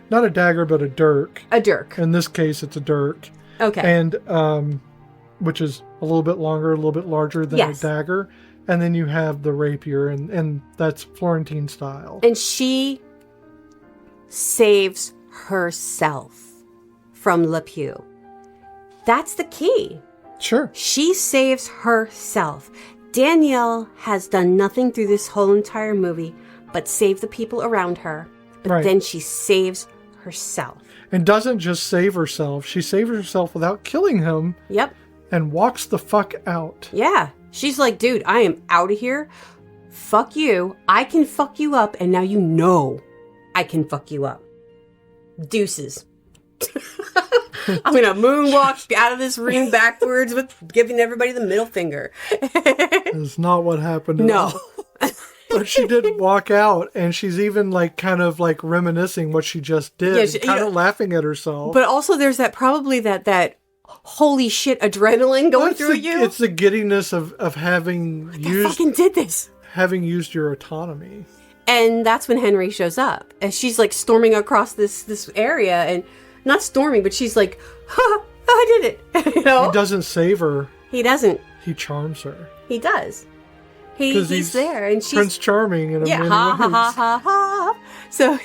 not a dagger, but a dirk. A dirk. In this case, it's a dirk. Okay. And, which is a little bit longer, a little bit larger than a dagger. And then you have the rapier, and that's Florentine style. And she saves herself from LePew. That's the key. Sure. She saves herself. Danielle has done nothing through this whole entire movie but save the people around her. But then she saves herself. And doesn't just save herself. She saves herself without killing him. Yep. And walks the fuck out. Yeah. She's like, dude, I am out of here. Fuck you. I can fuck you up. And now you know I can fuck you up. Deuces. I'm going to moonwalk out of this room backwards with giving everybody the middle finger. That's not what happened at No. all. But she did walk out, and she's even like kind of like reminiscing what she just did, Yeah, kind of laughing at herself. But also there's that probably that holy shit adrenaline going through you. It's the giddiness of having fucking did this. Having used your autonomy. And that's when Henry shows up. And she's like storming across this area, and not storming, but she's like, ha, I did it. You know? He doesn't save her. He doesn't. He charms her. He does. He's there, and she's Prince Charming in a many ha ways. ha. So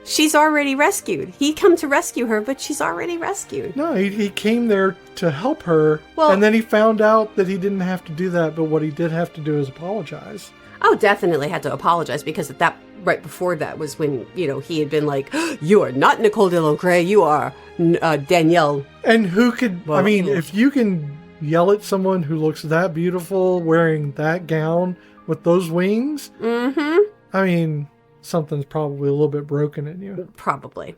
she's already rescued. He come to rescue her, but she's already rescued. No, he came there to help her, well, and then he found out that he didn't have to do that, but what he did have to do is apologize. Oh, definitely had to apologize, because at that right before that was when, you know, he had been like, you are not Nicole de Locre, you are Danielle. And who could, Well, I mean, if you can yell at someone who looks that beautiful wearing that gown with those wings, I mean, something's probably a little bit broken in you. Probably.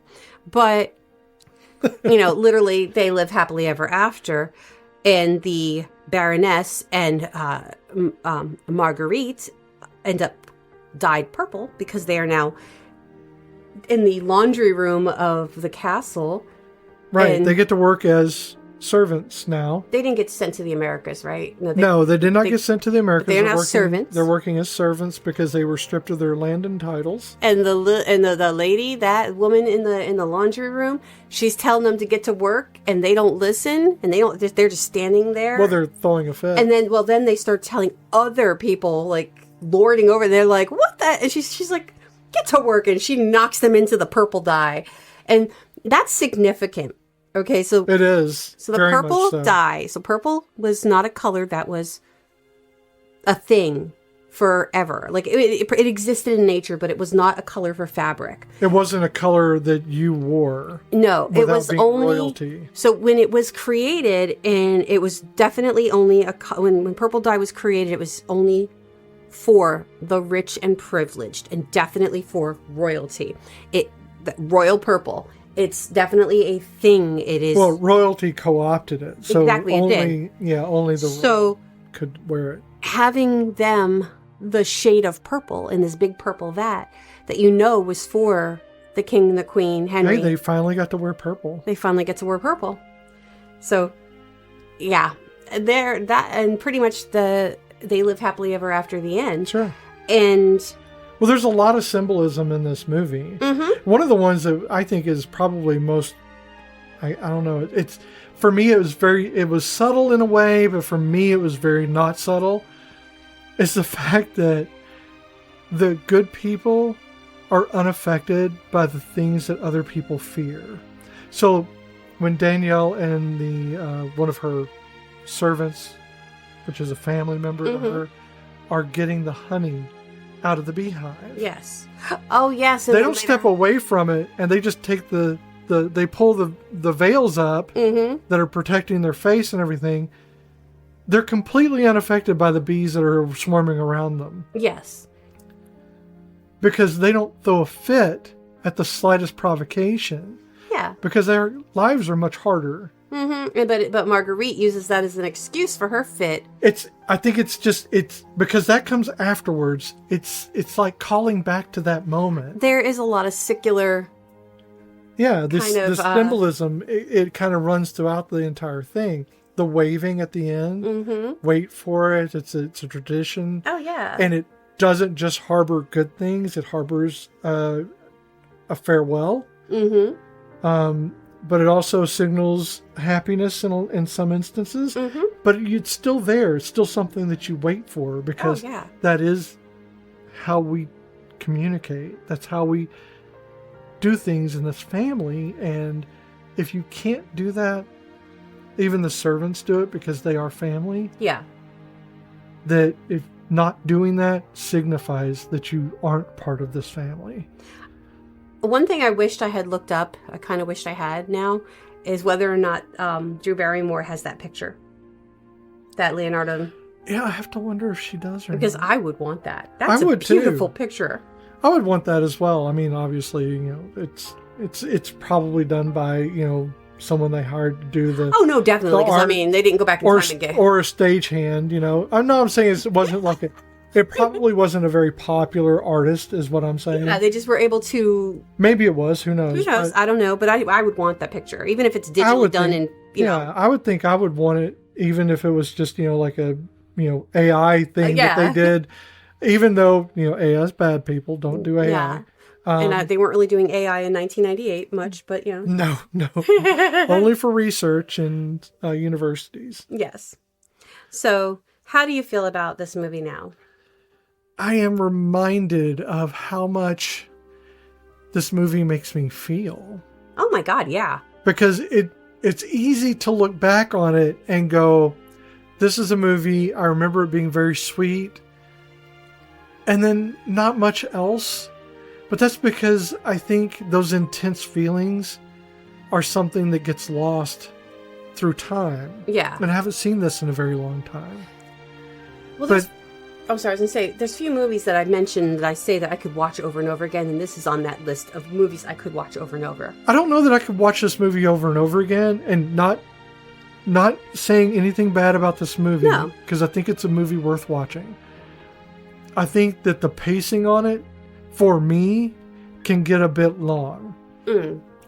But, you know, literally they live happily ever after, and the Baroness and Marguerite end up dyed purple because they are now in the laundry room of the castle. Right, they get to work as servants now. They didn't get sent to the Americas, right? No, they did not get sent to the Americas. They're now servants. They're working as servants because they were stripped of their land and titles. And the lady, that woman in the laundry room, she's telling them to get to work, and they don't listen, and they're just standing there. Well, they're throwing a fit. And then they start telling other people, like lording over. They're like, "What the?" And she's like, "Get to work!" And she knocks them into the purple dye, and that's significant. Okay, so it is. So the purple dye. So purple was not a color that was a thing forever. Like it existed in nature, but it was not a color for fabric. It wasn't a color that you wore. No, it was only royalty. So when it was created, and it was definitely only when purple dye was created, it was only for the rich and privileged, and definitely for royalty. The royal purple. It's definitely a thing. It is. Well, royalty co-opted it. So exactly, only, it did. Yeah, only the royal could wear it. Having them the shade of purple in this big purple vat that you know was for the king and the queen, Henry. Hey, they finally got to wear purple. They finally get to wear purple. So, yeah, and pretty much they live happily ever after the end. Sure. And well, there's a lot of symbolism in this movie. Mm-hmm. One of the ones that I think is probably most, I don't know, it's, for me, it was subtle in a way, but for me, it was very not subtle. It's the fact that the good people are unaffected by the things that other people fear. So when Danielle and one of her servants, which is a family member of her, are getting the honey out of the beehive. Yes. Oh, yes. They don't step away from it, and they just take they pull the veils up that are protecting their face and everything. They're completely unaffected by the bees that are swarming around them. Yes. Because they don't throw a fit at the slightest provocation. Yeah. Because their lives are much harder. But Marguerite uses that as an excuse for her fit. I think it's because that comes afterwards. It's like calling back to that moment. There is a lot of secular. Yeah, this symbolism. It kind of runs throughout the entire thing. The waving at the end. Wait for it. It's a tradition. Oh yeah. And it doesn't just harbor good things. It harbors a farewell. But it also signals happiness in some instances. But it's still there. It's still something that you wait for, because that is how we communicate. That's how we do things in this family. And if you can't do that, even the servants do it because they are family. Yeah. That if not doing that signifies that you aren't part of this family. One thing I wished I had looked up, I kind of wished I had now, is whether or not Drew Barrymore has that picture. That Leonardo. Yeah, I have to wonder if she does or because not. I would want that. That's I would a beautiful too. picture. I would want that as well. I mean, obviously, it's probably done by, someone they hired to do the... Oh, no, definitely. Because, they didn't go back in time and get... Or a stagehand, I'm saying it wasn't like a... It probably wasn't a very popular artist, is what I'm saying. Yeah, they just were able to... Maybe it was. Who knows? Who knows? I don't know. But I would want that picture. Even if it's digitally done and, I would think I would want it, even if it was just, like a, AI thing that they did. Even though, AI's bad, people don't do AI. Yeah. And they weren't really doing AI in 1998 much, but, No. Only for research and universities. Yes. So, how do you feel about this movie now? I am reminded of how much this movie makes me feel. Oh my God, yeah. Because it's easy to look back on it and go, this is a movie, I remember it being very sweet, and then not much else. But that's because I think those intense feelings are something that gets lost through time. Yeah. And I haven't seen this in a very long time. Well, I was going to say, there's few movies that I've mentioned that I say that I could watch over and over again, and this is on that list of movies I could watch over and over. I don't know that I could watch this movie over and over again and not saying anything bad about this movie. No. Because I think it's a movie worth watching. I think that the pacing on it, for me, can get a bit long.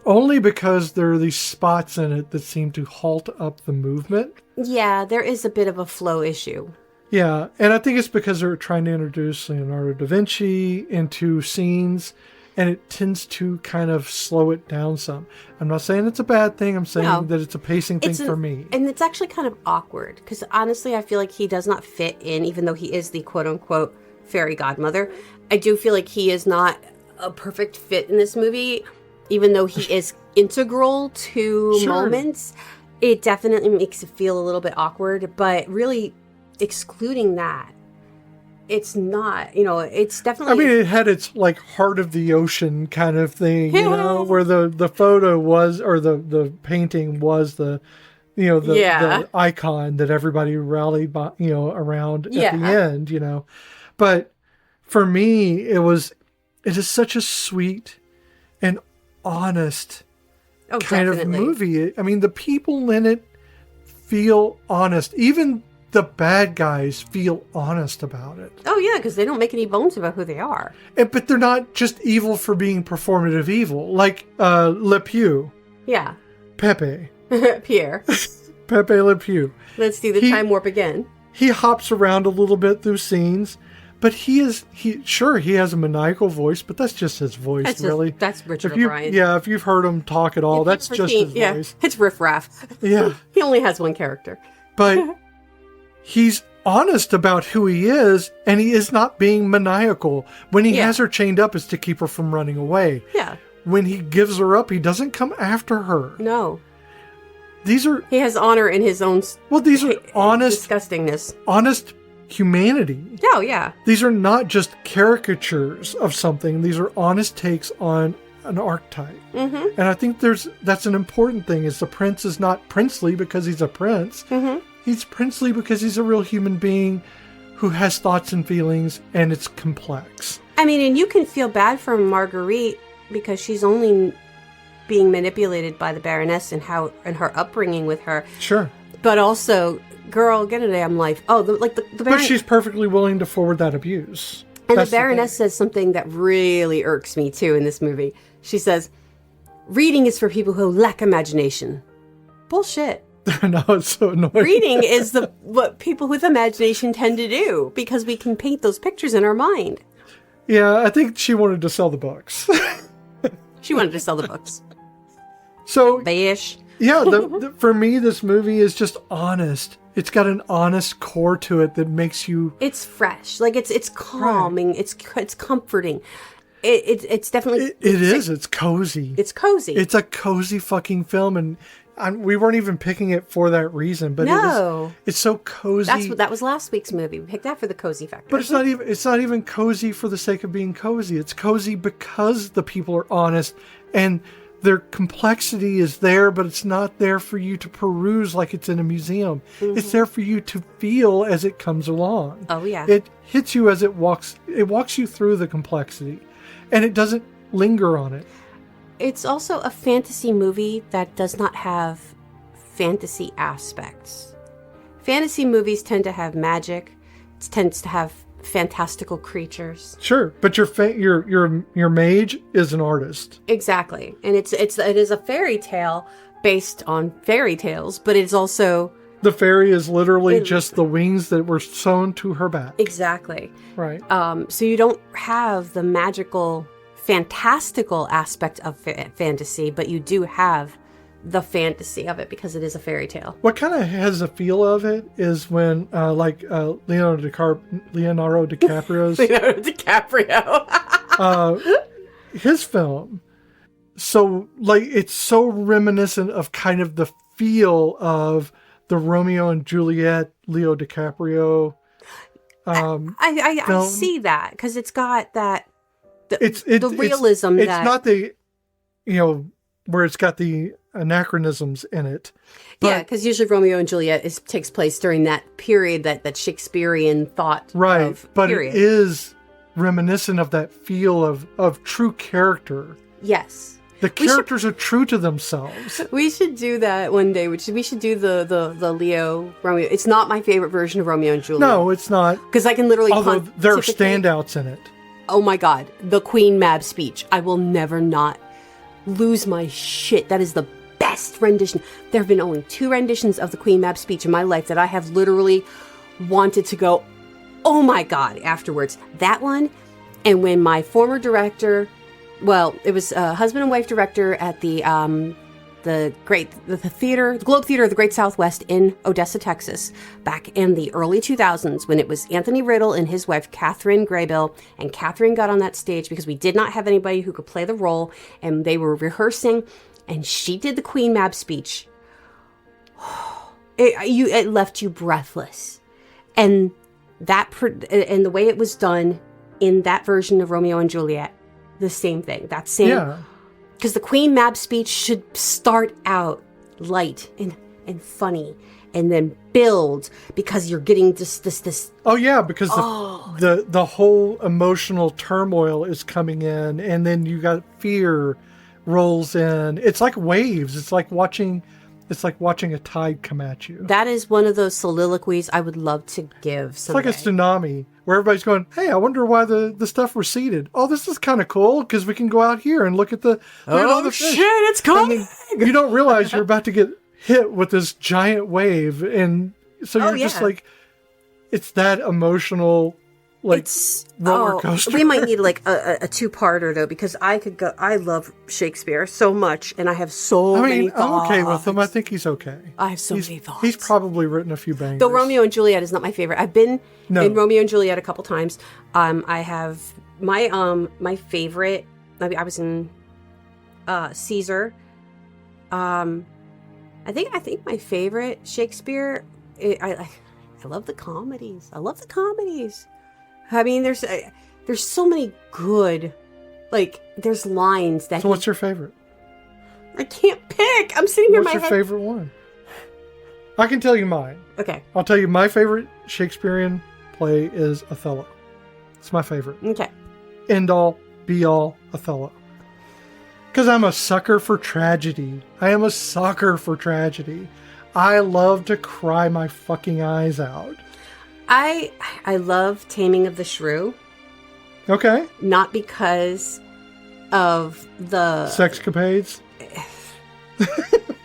Only because there are these spots in it that seem to halt up the movement. Yeah, there is a bit of a flow issue. Yeah, and I think it's because they're trying to introduce Leonardo da Vinci into scenes, and it tends to kind of slow it down some. I'm not saying it's a bad thing. I'm saying that it's a pacing thing for me. And it's actually kind of awkward, because honestly, I feel like he does not fit in, even though he is the quote-unquote fairy godmother. I do feel like he is not a perfect fit in this movie, even though he is integral to moments. It definitely makes it feel a little bit awkward, but really... excluding that, it's not, it's definitely... I mean, it had its, heart of the ocean kind of thing, where the photo was, or the painting was the icon that everybody rallied by, around at the end, But for me, it is such a sweet and honest kind of movie. I mean, the people in it feel honest. Even the bad guys feel honest about it. Oh, yeah, because they don't make any bones about who they are. But they're not just evil for being performative evil. Like Le Pew. Yeah. Pepe. Pierre. Pepe Le Pew. Let's do the time warp again. He hops around a little bit through scenes, but he has a maniacal voice, but that's just his voice, really. That's Richard O'Brien. Yeah, if you've heard him talk at all, that's just his voice. It's Riff Raff. Yeah. He only has one character. But... he's honest about who he is, and he is not being maniacal. When he has her chained up, it's to keep her from running away. Yeah. When he gives her up, he doesn't come after her. No. He has honor in his own... Well, these are honest... disgustingness. Honest humanity. Oh, yeah. These are not just caricatures of something. These are honest takes on an archetype. Mm-hmm. And I think that's an important thing, is the prince is not princely because he's a prince. Mm-hmm. He's princely because he's a real human being who has thoughts and feelings, and it's complex. I mean, and you can feel bad for Marguerite because she's only being manipulated by the Baroness and her upbringing with her. Sure. But also, girl, get a damn life. Oh, the Baroness... But she's perfectly willing to forward that abuse. And the Baroness says something that really irks me, too, in this movie. She says, reading is for people who lack imagination. Bullshit. No, it's so annoying. Reading is what people with imagination tend to do, because we can paint those pictures in our mind. Yeah, I think she wanted to sell the books. She wanted to sell the books. So, Bayish. Yeah, for me, this movie is just honest. It's got an honest core to it that makes you... It's fresh. It's calming. Right. It's comforting. It's definitely... It is. It's cozy. It's cozy. It's a cozy fucking film, and we weren't even picking it for that reason, but it's so cozy. That was last week's movie. We picked that for the cozy factor. But it's not even cozy for the sake of being cozy. It's cozy because the people are honest and their complexity is there, but it's not there for you to peruse like it's in a museum. Mm-hmm. It's there for you to feel as it comes along. Oh, yeah. It hits you as it walks you through the complexity, and it doesn't linger on it. It's also a fantasy movie that does not have fantasy aspects. Fantasy movies tend to have magic. It tends to have fantastical creatures. Sure, but your mage is an artist. Exactly, and it is a fairy tale based on fairy tales, but it's also the fairy is literally just the wings that were sewn to her back. Exactly. Right. So you don't have the magical, fantastical aspect of fantasy, but you do have the fantasy of it because it is a fairy tale. What kind of has a feel of it is when, Leonardo DiCaprio's Leonardo DiCaprio, his film. So, it's so reminiscent of kind of the feel of the Romeo and Juliet, Leo DiCaprio. I see that because it's got that. It's realism. It's not the, where it's got the anachronisms in it. Yeah, because usually Romeo and Juliet takes place during that period, that Shakespearean thought. Right, but period. It is reminiscent of that feel of true character. Yes. The characters are true to themselves. We should do that one day. We should do the Leo Romeo. It's not my favorite version of Romeo and Juliet. No, it's not. Because I can literally. Although there are standouts in it. Oh my God, the Queen Mab speech. I will never not lose my shit. That is the best rendition. There have been only 2 renditions of the Queen Mab speech in my life that I have literally wanted to go, oh my God, afterwards. That one, and when my former director. Well, it was a husband and wife director at the theater, the Globe Theater of the Great Southwest in Odessa, Texas, back in the early 2000s when it was Anthony Riddle and his wife, Catherine Graybill. And Catherine got on that stage because we did not have anybody who could play the role. And they were rehearsing and she did the Queen Mab speech. It left you breathless. And and the way it was done in that version of Romeo and Juliet, the same thing. That same. Yeah. Because the Queen Mab speech should start out light and funny, and then build because you're getting this. Oh yeah, because the whole emotional turmoil is coming in, and then you got fear rolls in. It's like waves. It's like watching a tide come at you. That is one of those soliloquies I would love to give someday. It's like a tsunami where everybody's going, hey, I wonder why the stuff receded. Oh, this is kind of cool because we can go out here and look at the shit, it's coming. You don't realize you're about to get hit with this giant wave. And so you're just like, it's that emotional, roller coaster. We might need a 2-parter though, because I love Shakespeare so much, and I have many thoughts. I'm okay with him. I think he's okay. I have many thoughts. He's probably written a few bangers. Though Romeo and Juliet is not my favorite. I've been in Romeo and Juliet a couple times. I have my favorite. I was in Caesar. I think my favorite Shakespeare. I love the comedies. I mean, there's so many good, there's lines that. So what's your favorite? I can't pick. I'm sitting here. What's your favorite one? I can tell you mine. Okay. I'll tell you my favorite Shakespearean play is Othello. It's my favorite. Okay. End all, be all, Othello. Because I'm a sucker for tragedy. I love to cry my fucking eyes out. I love Taming of the Shrew. Okay. Not because of the sexcapades.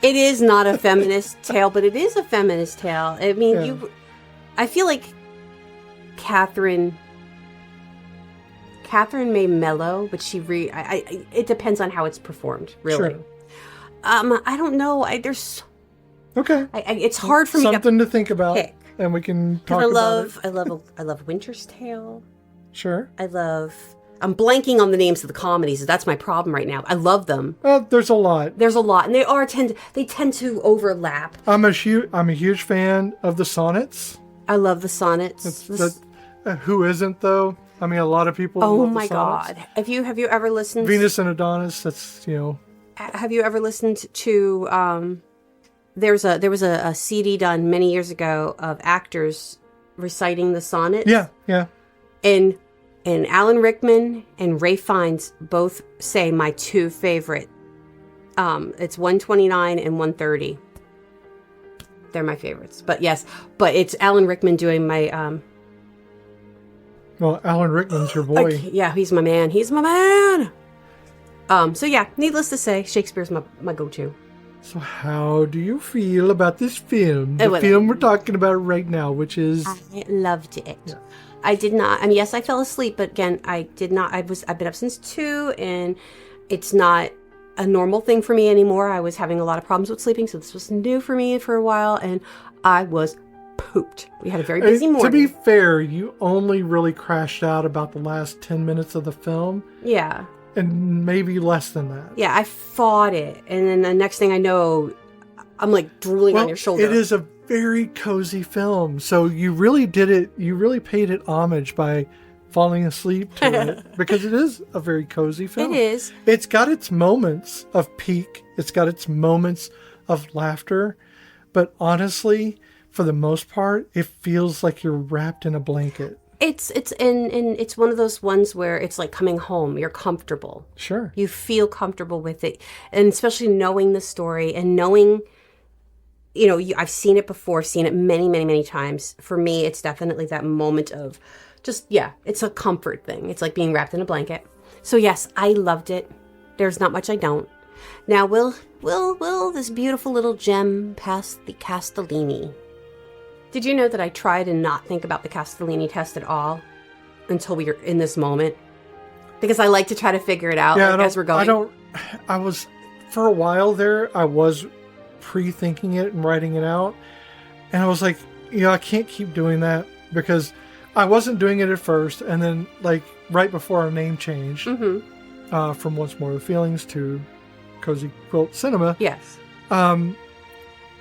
It is not a feminist tale, but it is a feminist tale. I mean, I feel like Catherine may mellow, but it depends on how it's performed, really. Sure. I don't know. Okay. It's hard for me to think about. Pick. And we can talk about it. I love Winter's Tale. Sure. I love I'm blanking on the names of the comedies. That's my problem right now. I love them. There's a lot. There's a lot, and they tend to overlap. I'm a huge fan of the sonnets. I love the sonnets. Who isn't though? I mean, a lot of people. Oh love my the sonnets. God! Have you ever listened? Venus and Adonis. That's Have you ever listened to? There was a CD done many years ago of actors reciting the sonnets. Yeah. And Alan Rickman and Ray Fiennes both say my two favorite. It's 129 and 130. They're my favorites. But it's Alan Rickman doing my. Well, Alan Rickman's your boy. Yeah, he's my man. He's my man. So yeah, needless to say, Shakespeare's my go-to. So how do you feel about this film? The film we're talking about right now, which is... I loved it. Yeah. I did not... I mean, yes, I fell asleep, but again, I did not... I've been up since 2, and it's not a normal thing for me anymore. I was having a lot of problems with sleeping, so this was new for me for a while, and I was pooped. We had a very busy morning. To be fair, you only really crashed out about the last 10 minutes of the film. Yeah. And maybe less than that. Yeah, I fought it. And then the next thing I know, I'm like drooling on your shoulder. It is a very cozy film. So you really did it. You really paid it homage by falling asleep to it. Because it is a very cozy film. It is. It's got its moments of peak. It's got its moments of laughter. But honestly, for the most part, it feels like you're wrapped in a blanket. It's one of those ones where it's like coming home. You're comfortable. Sure. You feel comfortable with it. And especially knowing the story and knowing, I've seen it before, seen it many, many, many times. For me, it's definitely that moment of it's a comfort thing. It's like being wrapped in a blanket. So yes, I loved it. There's not much I don't. Now, will this beautiful little gem pass the Castellini? Did you know that I try to not think about the Castellini test at all until we are in this moment? Because I like to try to figure it out as we're going. For a while there, I was pre-thinking it and writing it out. And I was like, I can't keep doing that because I wasn't doing it at first. And then like right before our name changed from Once More the Feelings to Cozy Quilt Cinema. Yes.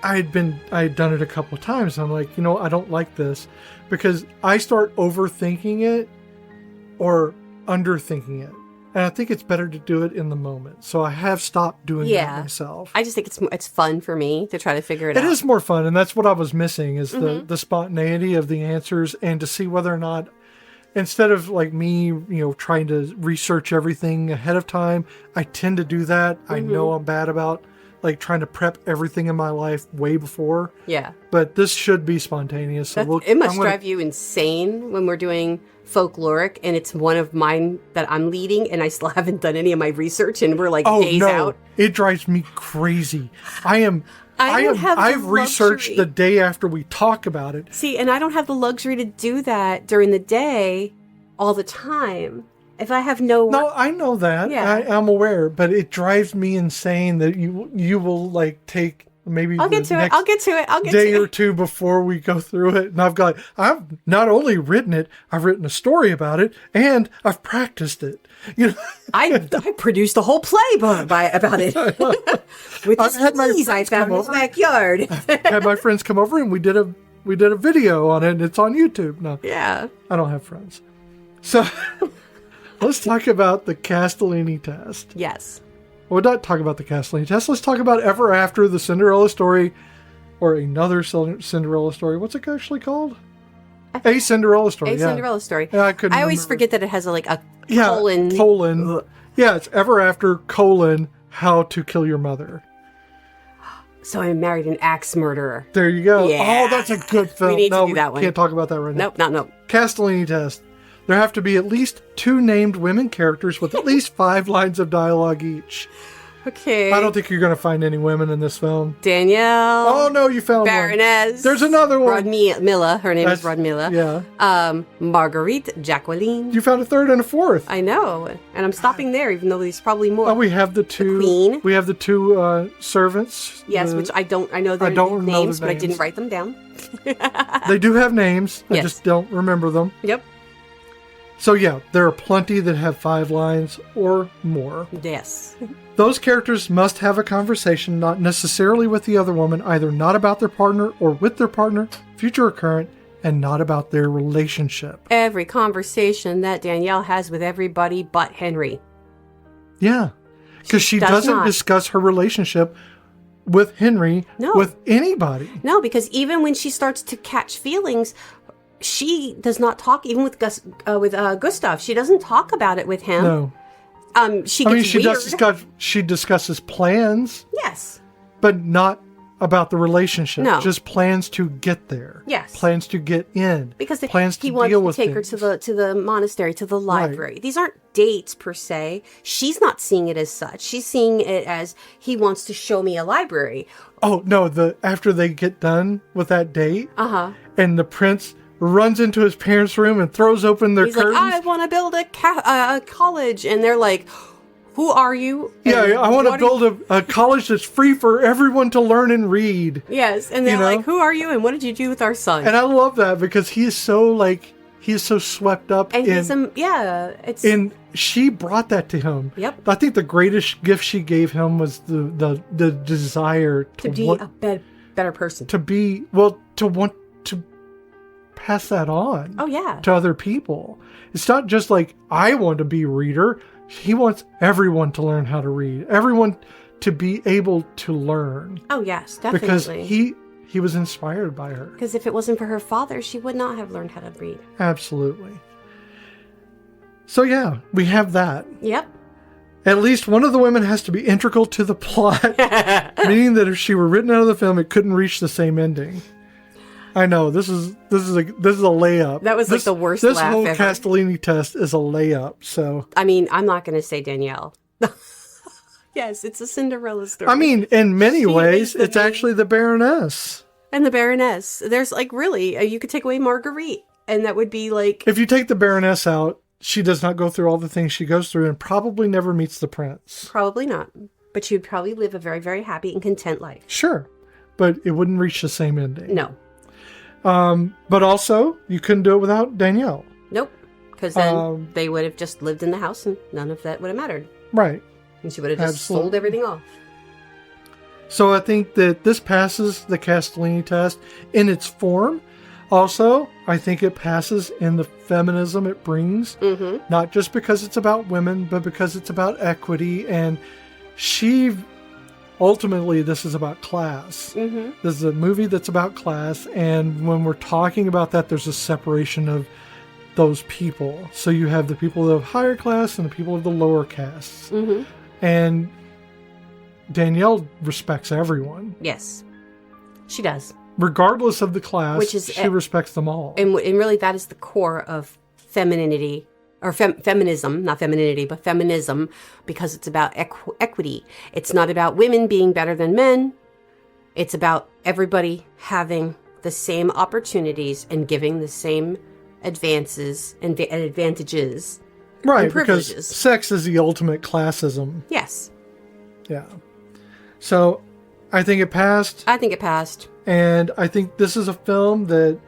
I had done it a couple of times. And I'm like, I don't like this because I start overthinking it or underthinking it. And I think it's better to do it in the moment. So I have stopped doing that myself. I just think it's fun for me to try to figure it out. It is more fun. And that's what I was missing is the spontaneity of the answers and to see whether or not, instead of like me, trying to research everything ahead of time, I tend to do that. I know I'm bad about like trying to prep everything in my life way before. Yeah. But this should be spontaneous. So it must drive you insane when we're doing folkloric and it's one of mine that I'm leading and I still haven't done any of my research and we're like days out. It drives me crazy. I've researched the day after we talk about it. See, and I don't have the luxury to do that during the day all the time. If I have no... No, I know that. Yeah. I'm aware, but it drives me insane that you will like take maybe I'll get to it. Day or two before we go through it. And I've not only written it, I've written a story about it and I've practiced it. I produced a whole play about it. With the I found in his backyard. I've had my friends come over and we did a video on it and it's on YouTube. No. Yeah. I don't have friends. So let's talk about the Castellini test. Yes. Well, not talk about the Castellini test. Let's talk about Ever After, the Cinderella story, or another Cinderella story. What's it actually called? A Cinderella Story. Cinderella Story. Yeah, I always forget that it has a colon. Colon. Yeah, it's Ever After, How to Kill Your Mother. So I married an axe murderer. There you go. Yeah. Oh, that's a good film. We need to do that one. Can't talk about that right now. Nope, no. Castellini test. There have to be at least 2 named women characters with at least 5 lines of dialogue each. Okay. I don't think you're going to find any women in this film. Danielle. Oh, no, you found Baroness. one. There's another one. Rodmilla. Her name is Rodmilla. Yeah. Marguerite. Jacqueline. You found a 3rd and a 4th. I know. And I'm stopping there, even though there's probably more. Oh, we have the 2. The Queen. We have the 2 servants. Yes, which I know their names, but I didn't write them down. They do have names. Yes. I just don't remember them. Yep. So yeah, there are plenty that have 5 lines or more. Yes. Those characters must have a conversation, not necessarily with the other woman, either not about their partner or with their partner, future or current, and not about their relationship. Every conversation that Danielle has with everybody but Henry. Yeah, because she doesn't discuss her relationship with Henry, with anybody. No, because even when she starts to catch feelings, she does not talk, even with Gustav. She doesn't talk about it with him. No. She discusses plans. Yes. But not about the relationship. No. Just plans to get there. Yes. Plans to get in. Because plans he to wants deal to with take things. her to the monastery, to the library. Right. These aren't dates per se. She's not seeing it as such. She's seeing it as he wants to show me a library. Oh no! After they get done with that date, and the prince runs into his parents' room and throws open their curtains. Like, I want to build a college, and they're like, who are you? I want to build a college that's free for everyone to learn and read. Yes, and they're like, who are you, and what did you do with our son? And I love that because he is so swept up. And she brought that to him. Yep. I think the greatest gift she gave him was the desire to be a better person. To want to pass that on. Oh yeah. To other people. It's not just like I want to be a reader. He wants everyone to learn how to read. Everyone to be able to learn. Oh yes, definitely. Because he was inspired by her. Because if it wasn't for her father, she would not have learned how to read. Absolutely. So yeah, we have that. Yep. At least one of the women has to be integral to the plot, meaning that if she were written out of the film, it couldn't reach the same ending. I know this is a layup. That was the worst This laugh whole ever. Castellini test is a layup. So I mean, I'm not going to say Danielle. Yes, it's a Cinderella story. I mean, in many ways, it's actually the Baroness. And the Baroness. There's really, you could take away Marguerite, and that would be like... If you take the Baroness out, she does not go through all the things she goes through and probably never meets the prince. Probably not. But she would probably live a very, very happy and content life. Sure. But it wouldn't reach the same ending. No. But also, you couldn't do it without Danielle. Nope. Because then they would have just lived in the house and none of that would have mattered. Right. And she would have just sold everything off. So I think that this passes the Castellini test in its form. Also, I think it passes in the feminism it brings. Mm-hmm. Not just because it's about women, but because it's about equity. And ultimately, this is about class. Mm-hmm. This is a movie that's about class. And when we're talking about that, there's a separation of those people. So you have the people of higher class and the people of the lower castes. Mm-hmm. And Danielle respects everyone. Yes, she does. Regardless of the class, she respects them all. And really, that is the core of femininity, or feminism, not femininity, but feminism, because it's about equity. It's not about women being better than men. It's about everybody having the same opportunities and giving the same advances and advantages. Right, because sex is the ultimate classism. Yes. Yeah. So, I think it passed. And I think this is a film that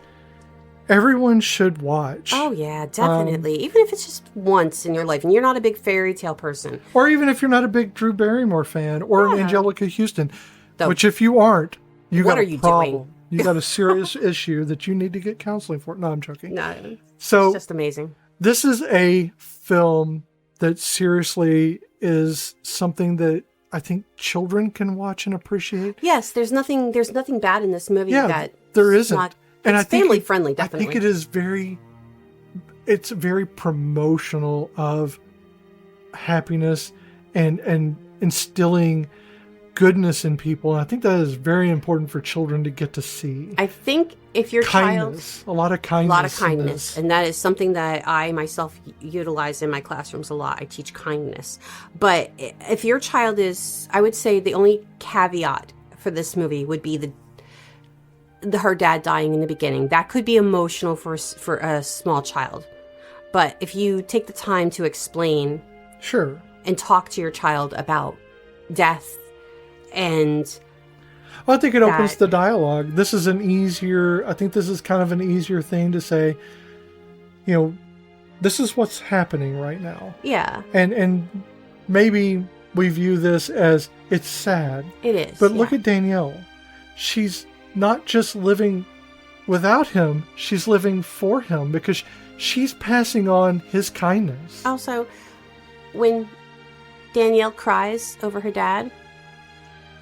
everyone should watch. Oh, yeah, definitely. Even if it's just once in your life and you're not a big fairy tale person. Or even if you're not a big Drew Barrymore fan or an Angelica Houston. Which if you aren't, you got a problem. You got a serious issue that you need to get counseling for. No, I'm joking. No, so, it's just amazing. This is a film that seriously is something that I think children can watch and appreciate. Yes, there's nothing bad in this movie. Yeah, there isn't. And it's family friendly, definitely. I think it is it's very promotional of happiness and instilling goodness in people. And I think that is very important for children to get to see. I think if your child... A lot of kindness. And that is something that I myself utilize in my classrooms a lot. I teach kindness. But if your child is... I would say the only caveat for this movie would be her dad dying in the beginning. That could be emotional for a small child. But if you take the time to explain... Sure. And talk to your child about death and... Well, I think it opens the dialogue. This is I think this is kind of an easier thing to say, this is what's happening right now. Yeah. And maybe we view this as it's sad. It is. But look at Danielle. She's not just living without him, she's living for him because she's passing on his kindness. Also, when Danielle cries over her dad,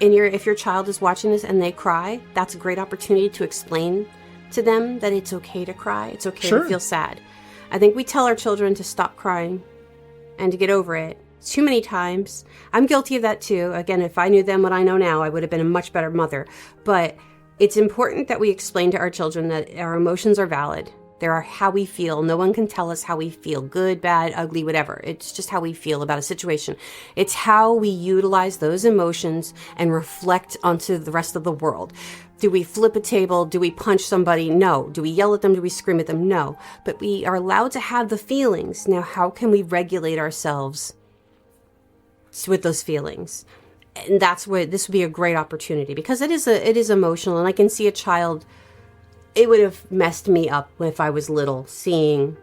and if your child is watching this and they cry, that's a great opportunity to explain to them that it's okay to cry. It's okay to feel sad. I think we tell our children to stop crying and to get over it too many times. I'm guilty of that too. Again, if I knew then what I know now, I would have been a much better mother. But it's important that we explain to our children that our emotions are valid. They are how we feel. No one can tell us how we feel, good, bad, ugly, whatever. It's just how we feel about a situation. It's how we utilize those emotions and reflect onto the rest of the world. Do we flip a table? Do we punch somebody? No. Do we yell at them? Do we scream at them? No. But we are allowed to have the feelings. Now, how can we regulate ourselves with those feelings? And that's where this would be a great opportunity, because it is emotional, and I can see a child. It would have messed me up if I was little, seeing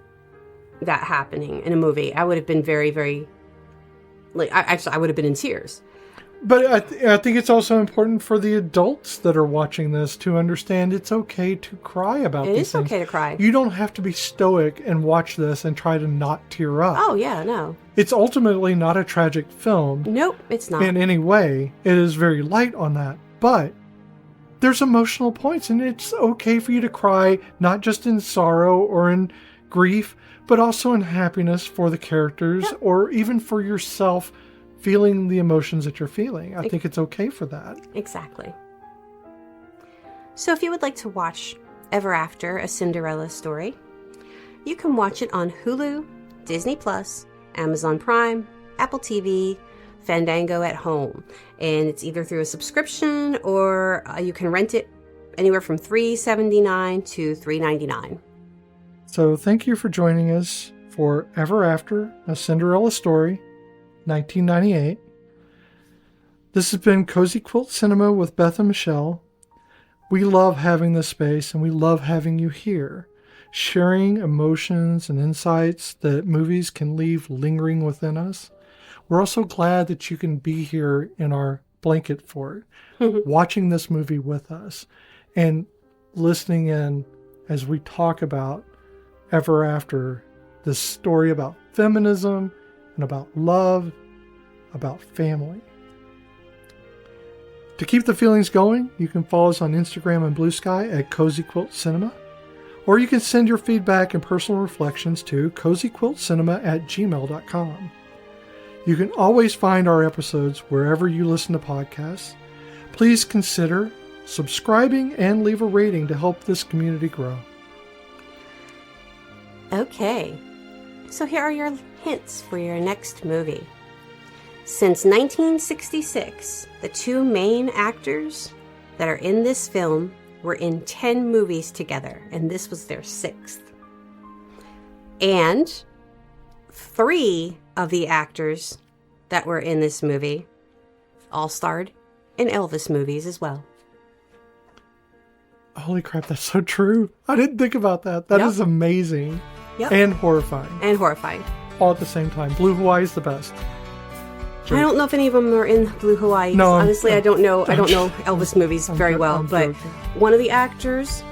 that happening in a movie. I would have been very, very, I would have been in tears. But I think it's also important for the adults that are watching this to understand it's okay to cry about these things. It is okay to cry. You don't have to be stoic and watch this and try to not tear up. Oh, yeah, no. It's ultimately not a tragic film. Nope, it's not. In any way. It is very light on that. But there's emotional points, and it's okay for you to cry, not just in sorrow or in grief, but also in happiness for the characters, or even for yourself feeling the emotions that you're feeling. I think it's okay for that. Exactly. So if you would like to watch Ever After, A Cinderella Story, you can watch it on Hulu, Disney Plus, Amazon Prime, Apple TV, Fandango at home. And it's either through a subscription, or you can rent it anywhere from $3.79 to $3.99. So thank you for joining us for Ever After, A Cinderella Story, 1998. This has been Cozy Quilt Cinema with Beth and Michelle. We love having this space, and we love having you here, sharing emotions and insights that movies can leave lingering within us. We're also glad that you can be here in our blanket fort, watching this movie with us and listening in as we talk about Ever After, this story about feminism and about love, about family. To keep the feelings going, you can follow us on Instagram and Blue Sky at Cozy Quilt Cinema, or you can send your feedback and personal reflections to cozyquiltcinema@gmail.com. You can always find our episodes wherever you listen to podcasts. Please consider subscribing and leave a rating to help this community grow. Okay, so here are your hints for your next movie. Since 1966, the two main actors that are in this film were in 10 movies together, and this was their 6th. And 3 of the actors that were in this movie all starred in Elvis movies as well. Holy crap, that's so true. I didn't think about that. That is amazing. Yep. And horrifying. And horrifying. All at the same time. Blue Hawaii is the best. I don't know if any of them are in Blue Hawaii. No, honestly, I don't know. I don't know Elvis movies very well, but one of the actors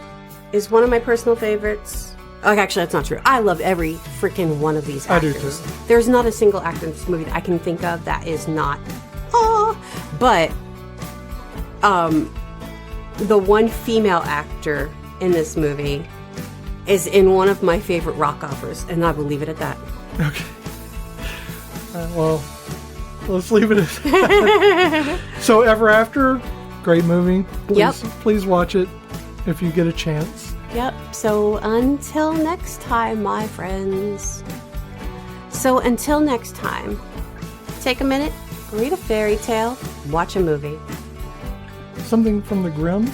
is one of my personal favorites. Oh, actually, that's not true. I love every freaking one of these actors. I do too. There's not a single actor in this movie that I can think of that is not. But the one female actor in this movie is in one of my favorite rock operas, and I will leave it at that. Okay. Well, let's leave it at that. So, Ever After, great movie. Please watch it if you get a chance. Yep. So until next time, my friends. Take a minute, read a fairy tale, watch a movie. Something from the Grimm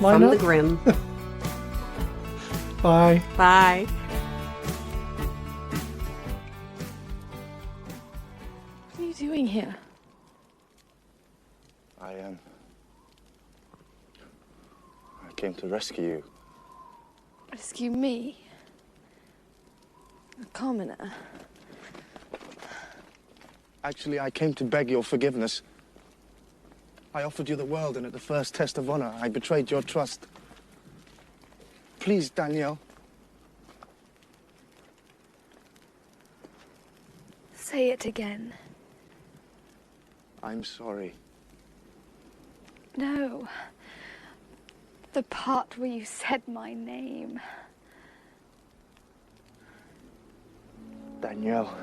lineup? From the Grimm. Bye. Bye. What are you doing here? I came to rescue you. Rescue me? A commoner. Actually, I came to beg your forgiveness. I offered you the world, and at the first test of honor, I betrayed your trust. Please, Danielle. Say it again. I'm sorry. No. The part where you said my name. Danielle.